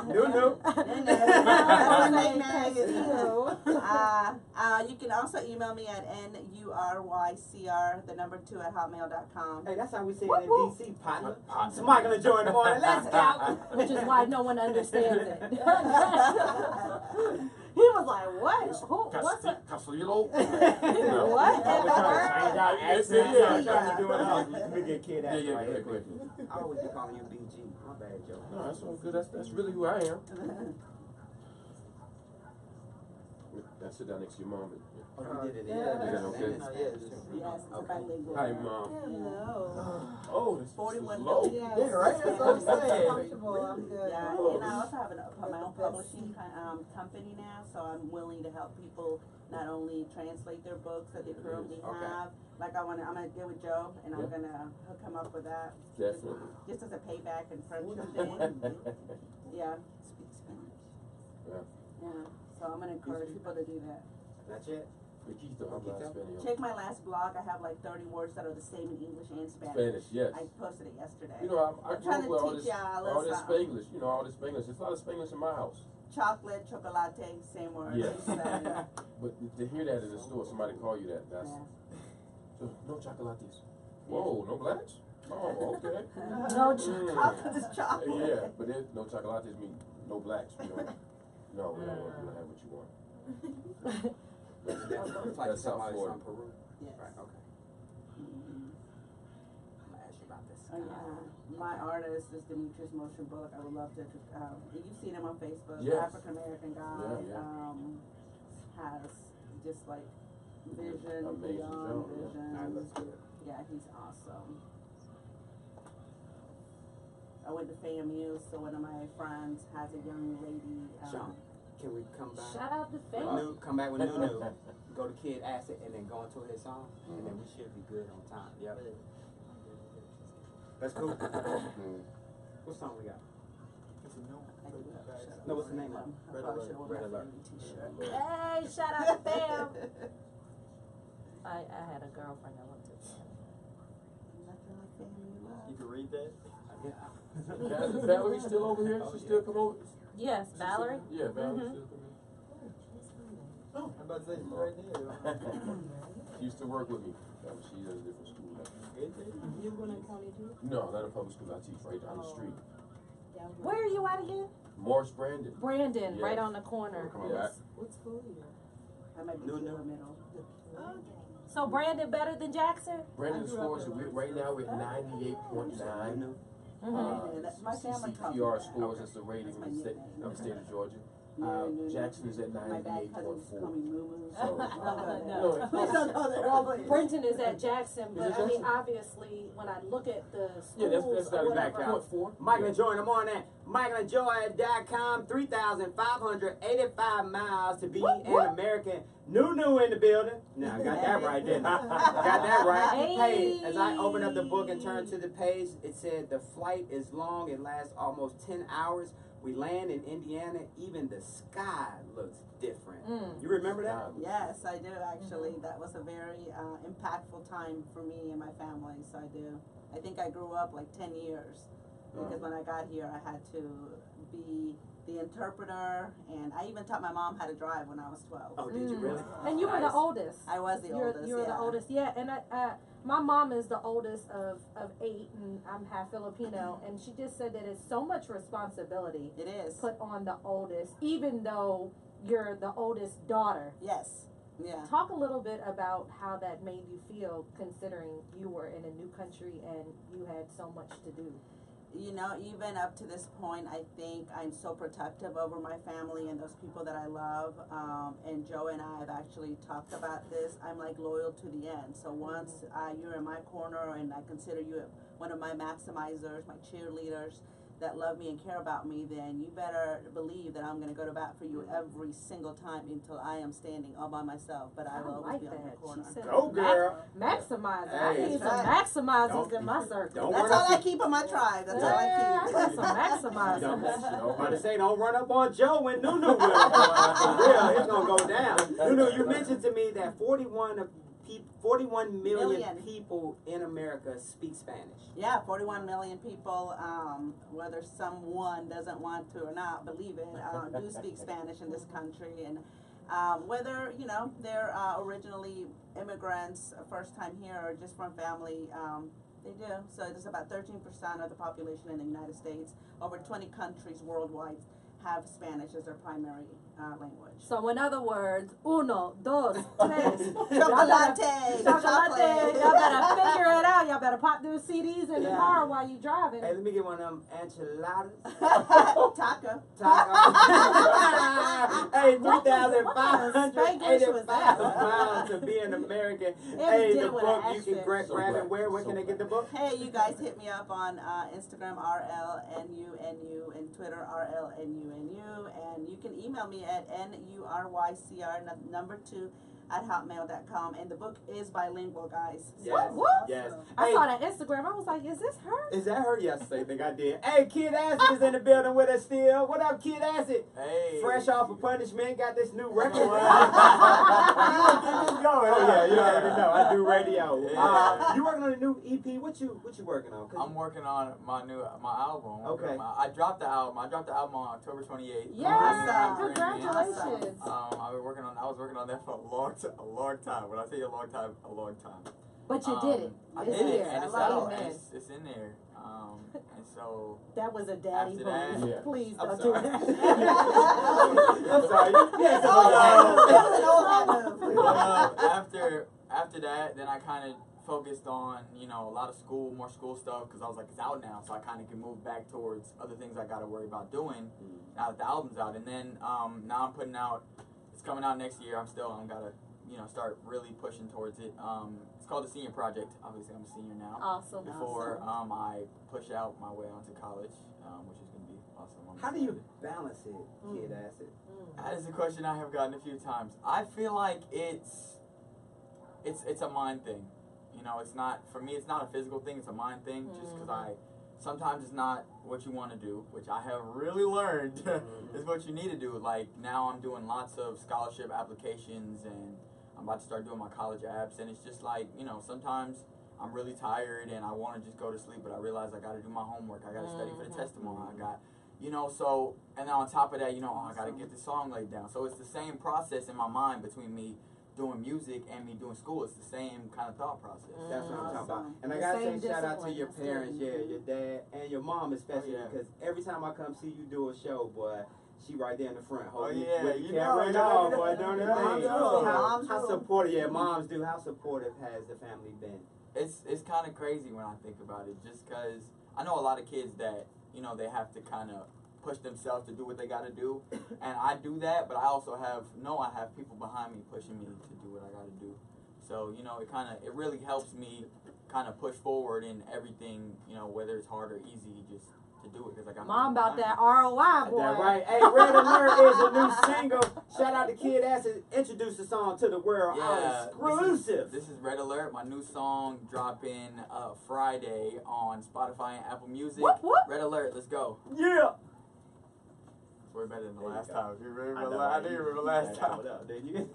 Nunu.
That's my name. You can also email me at nurycr2@hotmail.com.
Hey, that's how we say it in D.C., partner. Smart gonna join the morning. Let's go.
Which is why no one understands it. He was like, what? What's a...
Castillo?
What?
Let me get kid out
Yeah,
right here.
go ahead.
I always be calling you BG. My bad, Joe.
No, that's all good. That's really who I am. And sit down next to your mom. And,
Oh, you did it.
Is that okay?
No, yeah, just,
Yes, it's a
okay.
bilingual.
Hi, Mom.
Hello.
Oh, this
41
is low.
million.
Yes.
Yeah, right? That's what I'm saying.
Comfortable, I'm good.
Yeah,
Oh.
and I also have my own publishing company now, so I'm willing to help people not only translate their books that they currently
Okay.
have. Like I'm gonna get with Joe, and I'm
Yeah.
gonna hook him up with that.
Definitely.
Just as a payback and friendship thing. Yeah.
Speak Spanish.
Yeah.
Yeah. So I'm gonna encourage people to do that.
That's it.
Chiquito, habla español.
Check my last blog. I have like 30 words that are the same in English and Spanish.
Spanish, yes.
I posted it yesterday.
You know, I
I'm
grew
trying
up
to
with all
teach
this,
y'all
all this
something.
Spanglish. You know, all this Spanglish. There's a lot of Spanglish in my house.
Chocolate, chocolate, same word.
Yes.
Same.
But to hear that in the store, somebody call you that, that's,
Yeah.
no chocolates. Whoa, no blacks? Oh, okay.
No
Chocolate is chocolate.
Yeah, but there's no chocolates mean no blacks. We don't, no, we don't have what you want.
It's like
That's South
somebody
Florida.
from Peru.
Yes.
Right, okay.
Mhm.
I'm gonna ask you about this.
Oh yeah, my artist is Demetrius Motion Book. I would love to. You've seen him on Facebook.
Yes.
African American guy.
Yeah.
Has just like vision
Amazing
beyond
job, yeah.
vision.
That looks good.
Yeah, he's awesome. I went to FAMU, so one of my friends has a young lady.
Sean, can we come back?
Shout out to
With
Faith.
come back with Nunu. Go to Kid Acid and then go into his song, and then we should be good on time. Yep. That's cool. What song we got? No, what's the name of it?
Red Alert.
Red Alert.
Hey, shout out to Fam. I had a girlfriend that went to
Nothing like FAMU love.
You can read that?
Yeah. Is Valerie still over here? She still come over?
Yes, Valerie.
Yeah, Valerie
Mhm.
still come in.
I'm about to say she's right there.
She used to work with me. She is a different school now.
You going to county too?
No, not a public school. I teach right down the street.
Where are you at again?
Morris Brandon.
Brandon, right
Yes.
on the corner.
Yeah.
What school are you at?
I might be
No,
in
no.
the middle.
So Brandon better than Jackson?
Brandon scores, right now we're at 98.9.
Yeah, that's my family called me
CCPR
that.
scores, that's the rating
That's my
in the state,
nickname.
of the state of Georgia.
No.
Jackson is at
My bad cousins call
98.4.
me Moo Moo.
So-
No.
Please don't go there. I'll go-
Brenton is at Jackson,
Is
but
it
I mean,
Jackson?
obviously, when I look at the
Yeah, that's
schools
not
or
exact
whatever,
count. 4.
Michael and Joy in the morning. MichaelandJoy.com, 3,585 miles to be an American. Nunu in the building. Now, I got that right, didn't I? Got that right. Hey, as I opened up the book and turned to the page, it said the flight is long. It lasts almost 10 hours. We land in Indiana. Even the sky looks different. You remember that?
Yes, I do actually. That was a very impactful time for me and my family, so I do. I think I grew up like 10 years because when I got here I had to be the interpreter, and I even taught my mom how to drive when I was 12.
Oh, did you really?
And you were the oldest.
I was the oldest,
You were the
yeah.
oldest, yeah. And my mom is the oldest of 8, and I'm half Filipino. And she just said that it's so much responsibility
It is.
put on the oldest, even though you're the oldest daughter.
Yes. Yeah.
Talk a little bit about how that made you feel, considering you were in a new country and you had so much to do.
You know, even up to this point, I think I'm so protective over my family and those people that I love. And Joe and I have actually talked about this. I'm like loyal to the end. So once you're in my corner and I consider you one of my maximizers, my cheerleaders that love me and care about me, then you better believe that I'm going to go to bat for you every single time until I am standing all by myself. But I will always be on your corner.
She said,
Go, girl.
Maximizer.
Hey,
I need some
that's
maximizers in my circle.
That's all I keep in my tribe. That's all I
Yeah, I
keep.
got some maximizers.
I'm about to say, don't run up on Joe when Nunu will. For real, it's gonna go down. Nunu, you mentioned to me that 41 million people in America speak Spanish.
Yeah, 41 million people, whether someone doesn't want to or not, believe it, do speak Spanish in this country. And whether, you know, they're originally immigrants, first time here, or just from family, they do. So it's about 13% of the population in the United States. Over 20 countries worldwide have Spanish as their primary language.
So in other words, uno, dos, tres.
Chocolate.
Chocolate. Y'all better figure it out. Y'all better pop those CDs in the car while you driving.
Hey, let me get one of them enchiladas.
Taco.
Hey,
What was
3,585 pounds to be an American. Hey,
did
the
with
book
an
you can
accent.
grab it where? Where can they get the book?
Hey, you guys hit me up on Instagram, RLNUNU, and Twitter, RLNUNU, and you can email me at NURYCR2@hotmail.com, and the book is bilingual, guys.
Yes,
Whoop.
yes.
I
Hey,
saw that Instagram. I was like, is this her?
is that her? Yes, I think I did. Hey, Kid Acid is in the building with us still. What up, Kid Acid?
Hey.
Fresh off of punishment, got this new record.
You
Oh yeah, you already know. I do radio.
Yeah.
You working on a new EP? What you working on? 'Cause
I'm working on my album.
Okay.
I dropped the album. I dropped the album on October 28th.
Yeah,
Awesome.
congratulations.
I was working on that for a long time. When I say a long time,
But you did it.
I
It's
did it,
there.
and it's
I
out,
love
and
it.
it's in there. And so
That was a daddy
After that,
move.
yeah.
Please
I'm
don't do
sorry.
that.
I'm sorry. Yes,
That was an old hat move.
after that, then I kind of focused on a lot of more school stuff, because I was like, it's out now, so I kind of can move back towards other things I got to worry about doing now that the album's out. And then now I'm putting out, it's coming out next year. I'm gotta start really pushing towards it. It's called the Senior Project. Obviously, I'm a senior now.
Awesome.
Before I push out my way onto college, which is gonna be awesome. I'm
How do you
excited.
balance it, Kid Acid?
That is a question I have gotten a few times. I feel like it's a mind thing. It's not, for me, it's not a physical thing, it's a mind thing. Just because sometimes it's not what you want to do, which I have really learned is what you need to do. Like, now I'm doing lots of scholarship applications, and I'm about to start doing my college apps, and it's just like, sometimes I'm really tired and I want to just go to sleep, but I realize I got to do my homework, I got to study for the test tomorrow, I got, so, and then on top of that, I got to get the song laid down. So it's the same process in my mind between me doing music and me doing school. It's the same kind of thought process.
That's what I'm talking about. And I
The
gotta
same
say shout out to
discipline,
your
that's
parents,
good.
your dad and your mom especially,
Oh, yeah.
because every time I come see you do a show, boy, she right there in the front holding
yeah,
with the
you
camera and
know,
all,
you know.
boy, doing her
Moms
thing.
do.
How supportive, moms do. How supportive has the family been?
It's kind of crazy when I think about it, just because I know a lot of kids that, they have to kind of push themselves to do what they got to do, and I do that, but I also have people behind me pushing me to do what I got to do. So, it really helps me kind of push forward in everything, whether it's hard or easy, just to do it, because I got
Mom
people
about that
behind me.
ROI, boy.
That right. Hey, Red Alert is a new single. Shout out to Kid Acid. Introduce the song to the world.
Yeah,
Exclusive.
This is Red Alert, my new song dropping Friday on Spotify and Apple Music.
Whoop, whoop.
Red Alert, let's go.
Yeah.
Way better than the
There you
last
go.
time. If you remember
I know,
I
right?
think you remember the last time.
What up, did you?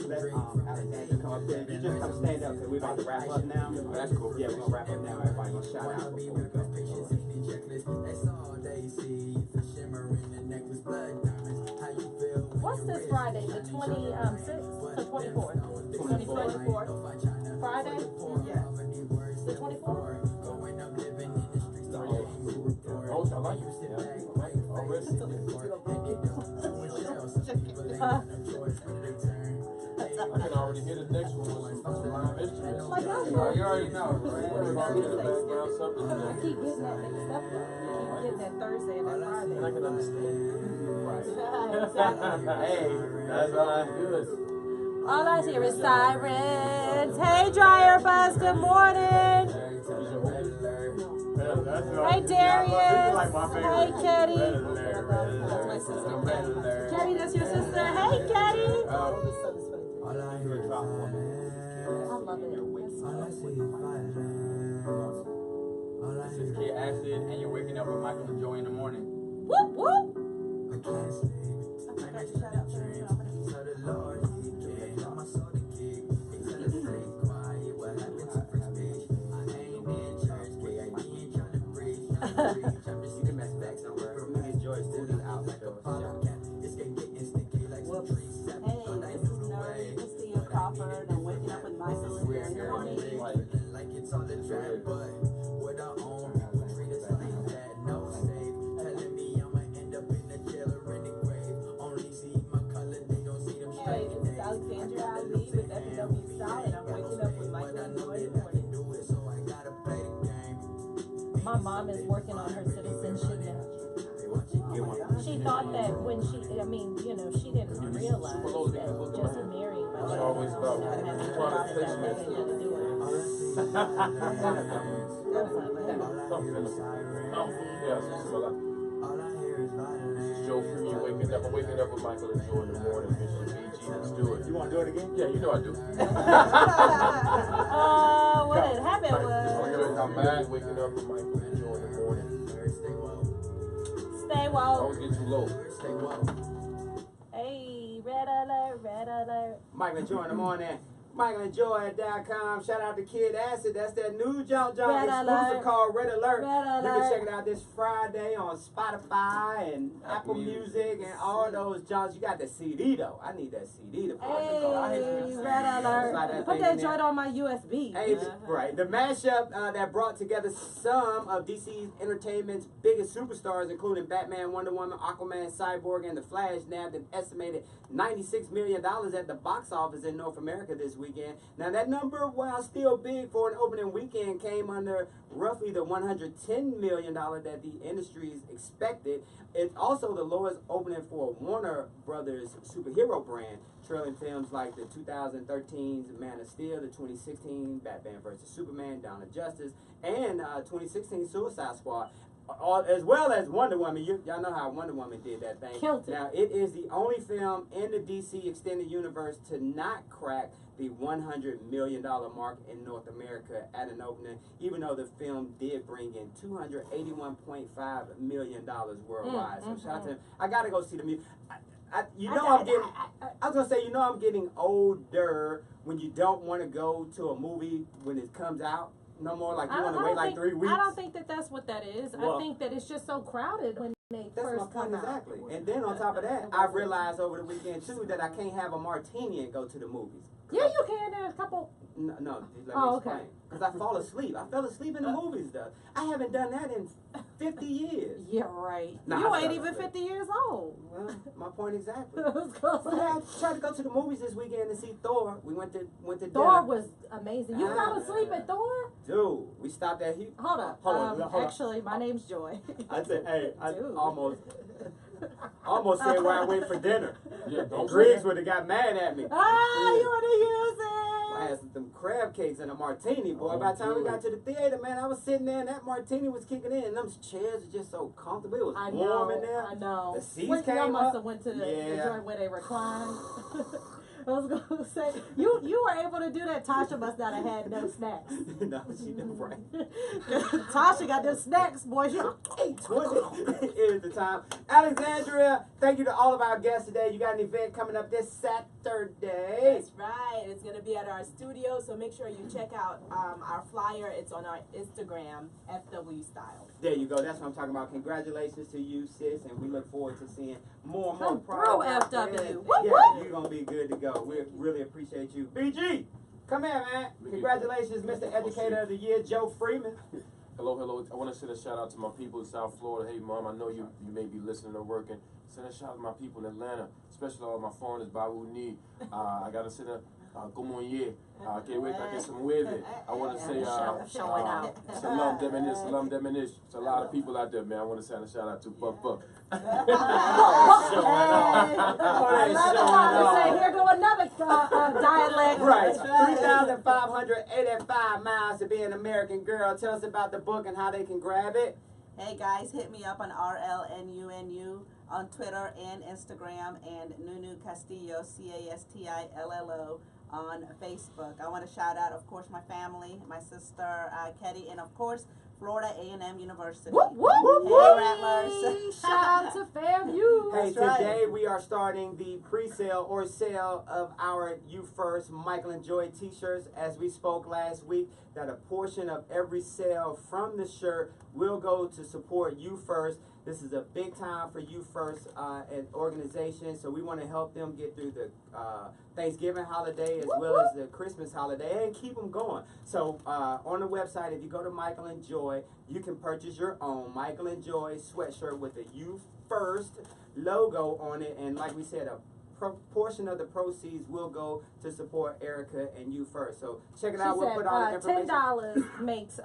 Let Alexander come up there. You just come stand up because we're about to wrap up now.
Oh, that's cool.
Yeah, we're going to wrap up now. Everybody going to shout out before we go.
What's this Friday? The 26th to 24th? 24th. Friday?
Yeah.
The 24th?
Oh, I like it. I can already hear the next one with some live instruments.
Like,
You already know, right? You already hear the background something.
I keep getting that mixed up though. I keep getting that Thursday and that Friday.
And I can understand.
Exactly.
Hey, that's all I
Good.
All I hear is sirens. Hey, Dryer Buzz, good morning. Hey, Darius. Hey, Ketty.
That's my sister.
Ketty, that's your sister. Hey, Ketty.
I love it.
This is Kid Acid, and you're waking up with Michael and Joey in the morning.
Whoop, whoop.
You can mess back somewhere. We get Joy Studio out the door.
Hey, this is Nuri Christina Crawford. I'm waking up with Michael and Jerry in the morning.
My mom is working on her citizenship now. She thought that when she, I mean, you know, she didn't realize that just marrying my
It's
dad,
always about
not having
product
kids, that
placement.
nothing had to do with it.
Yes, this is Joe Freeman waking up. I'm waking up with Michael and Joy in the morning. Mission BG, let's do it.
You want to do it again?
Yeah, you know I do.
What had happened
I'm
was,
back waking up with Michael and Joy in the morning.
stay
I
woke.
always get too low.
Stay well.
Hey, red alert, red alert.
Michael and Joy in the morning. MichaelandJoy.com. Shout out to Kid Acid. That's that new jump
Red
exclusive
Alert.
called Red Alert.
Red
You can
Alert.
check it out this Friday on Spotify and Apple Music and all those jumps. You got the CD though. I need that CD to play.
Hey, red alert. Put that joint on my USB.
Hey, right. The mashup that brought together some of DC Entertainment's biggest superstars, including Batman, Wonder Woman, Aquaman, Cyborg, and The Flash, nabbed an estimated $96 million at the box office in North America this weekend. Now, that number, while still big for an opening weekend, came under roughly the $110 million that the industries expected. It's also the lowest opening for Warner Brothers superhero brand, trailing films like the 2013's Man of Steel, the 2016 Batman vs. Superman, Dawn of Justice, and 2016 Suicide Squad, as well as Wonder Woman. Y'all know how Wonder Woman did that thing.
Killed it.
Now, it is the only film in the DC Extended Universe to not crack the $100 million mark in North America at an opening, even though the film did bring in $281.5 million worldwide. So shout out to him. I gotta go see the movie. I was gonna say, I'm getting older when you don't want to go to a movie when it comes out no more. Like you want to wait like 3 weeks.
I don't think that that's what that is.
Well,
I think that it's just so crowded when they
That's
first
my point
come out.
exactly. And then on top of that, I realized over the weekend too that I can't have a martini and go to the movies.
Yeah, you can. There's a couple.
No, let me
Okay.
explain. Because I fall asleep. I fell asleep in the movies, though. I haven't done that in 50 years.
Yeah, right.
Nah,
You
I
ain't
fell
even
asleep.
50 years old.
Well, my point exactly.
I was gonna
But I tried to go to the movies this weekend to see Thor. We went to
Thor
dinner.
was amazing. You fell asleep at Thor?
Dude, we stopped at Hugh.
Hold up.
Hold on.
Actually, my name's Joy.
I said, hey, I
Dude.
almost said where I went for dinner.
Yeah,
And
don't
Griggs would have got mad at me.
Ah,
Yeah.
you want to use it?
I had some crab cakes and a martini, boy. By the time we got to the theater, man, I was sitting there and that martini was kicking in, and them chairs were just so comfortable. It was
I
warm
know,
in there.
I know.
The seats
Y'all
came
must
up.
have went to the
Yeah.
joint where they recline. I was gonna say you were able to do that. Tasha must not have had no snacks.
No, she didn't right.
Tasha got them snacks, boy. She
8:20 is the time. Alexandria, thank you to all of our guests today. You got an event coming up this Saturday.
That's right. It's going to be at our studio, so make sure you check out our flyer. It's on our Instagram, FW Style.
There you go. That's what I'm talking about. Congratulations to you, sis, and we look forward to seeing more and more
Come
products
through,
out there.
FW. Whoop,
Yeah,
whoop.
you're gonna be good to go. We really appreciate you. BG, come here, man. Congratulations, Mr. Educator of the Year, Joe Freeman.
Hello. I want to send a shout out to my people in South Florida. Hey, Mom, I know you may be listening or working. Send a shout out to my people in Atlanta, especially all my foreigners, Babu Need. I got to send a como ye. Que se mueve. I want to say
showing out.
salam demenish. It's a lot of people out there, man. I want to send a shout out to Buck.
I love it. Say, here go another dialect.
Right. 3,585 miles to be an American girl. Tell us about the book and how they can grab it.
Hey guys, hit me up on RLNUNU on Twitter and Instagram, and Nunu Castillo, CASTILLO, on Facebook. I want to shout out, of course, my family, my sister, Ketty, and of course, Florida A&M University.
Whoop, whoop,
Hey,
whoop.
Rattlers.
Shout out to Fairview.
Hey,
That's right.
today we are starting the pre-sale or sale of our You First Michael and Joy t-shirts. As we spoke last week, that a portion of every sale from the shirt will go to support You First. This is a big time for You First an organization, so we want to help them get through the Thanksgiving holiday as well as the Christmas holiday and keep them going. So on the website, if you go to Michael and Joy, you can purchase your own Michael and Joy sweatshirt with the You First logo on it, and like we said, a portion of the proceeds will go to support Erica and You First. So check it out.
She
We'll
said
put all the information.
$10 makes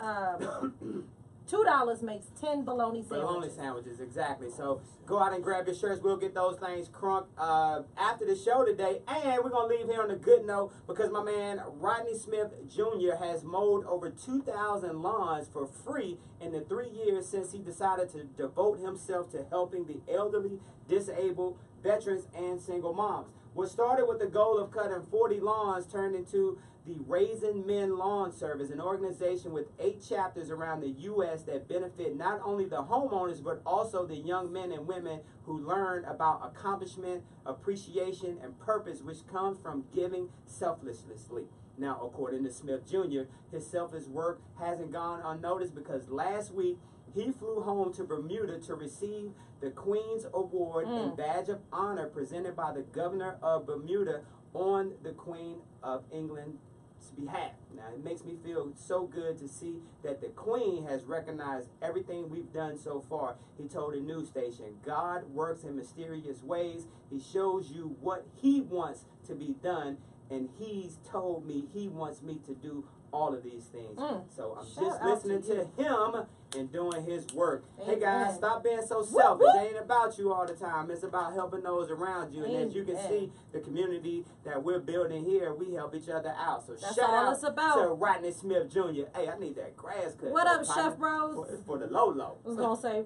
$2 makes 10 bologna
Bologna
sandwiches.
sandwiches, exactly. So go out and grab your shirts. We'll get those things crunk after the show today. And we're going to leave here on a good note because my man Rodney Smith Jr. has mowed over 2,000 lawns for free in the 3 years since he decided to devote himself to helping the elderly, disabled, veterans, and single moms. What started with the goal of cutting 40 lawns turned into the Raising Men Lawn Service, an organization with 8 chapters around the U.S. that benefit not only the homeowners but also the young men and women who learn about accomplishment, appreciation, and purpose, which comes from giving selflessly. Now, according to Smith Jr., his selfless work hasn't gone unnoticed because last week he flew home to Bermuda to receive the Queen's Award and Badge of Honor presented by the Governor of Bermuda on the Queen of England's behalf. Now, it makes me feel so good to see that the Queen has recognized everything we've done so far. He told a news station, God works in mysterious ways. He shows you what he wants to be done, and he's told me he wants me to do all of these things. So I'm just listening to him and doing his work. Hey guys, stop being so selfish. It ain't about you all the time. It's about helping those around you. And as you can see, the community that we're building here, we help each other out. So
That's
shout
all
out
it's about.
to Rodney Smith Jr. Hey, I need that grass cut.
What up,
partner,
Chef Bros?
For the low.
I was going to say,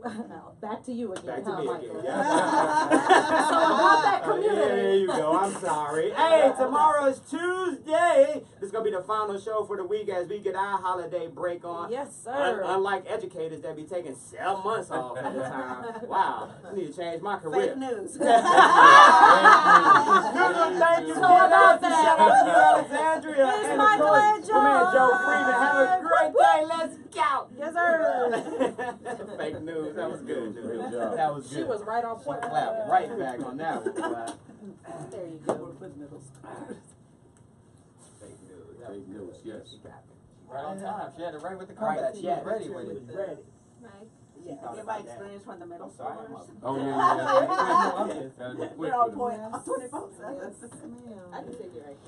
back to you again.
Back to
huh,
me
Michael?
again. Yeah.
So about that community.
There you go. I'm sorry. Hey, tomorrow is Tuesday. This is going to be the final show for the week as we get our holiday break on.
Yes, sir.
Unlike educators that be taking 7 months off at the time. Wow. I need to change my career.
Fake news.
Thank you
So
for
about
that.
that.
Shout out to you, Alexandria.
It's
and
Michael
of course,
and
my man
Joe.
Joe Freeman. Have a great day. Let's go.
Yes, sir.
Fake news. That was good.
Great job.
That was good.
She was right on point.
Clap right back on that one.
There you go.
Fake news. That was
Fake news,
good.
yes.
She got it.
Right on time. She had it right with the
Right,
comeback. She
yeah.
was ready with it.
Ready.
Mike.
She thought
Get
about
my
that.
experience from the middle
I'm sorry,
schoolers.
Oh, yeah.
We're on point. 24/7.
I can take it right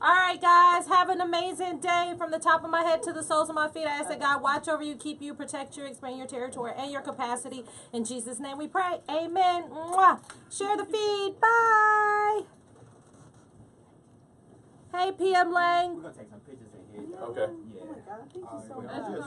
All right, guys, have an amazing day from the top of my head to the soles of my feet. I ask that God watch over you, keep you, protect you, expand your territory and your capacity. In Jesus' name we pray. Amen. Mwah. Share the feed. Bye. Hey, PM Lang.
We're going to take some pictures in here.
Okay.
Yeah.
Oh my God, thank you so
All right,
much.
we're-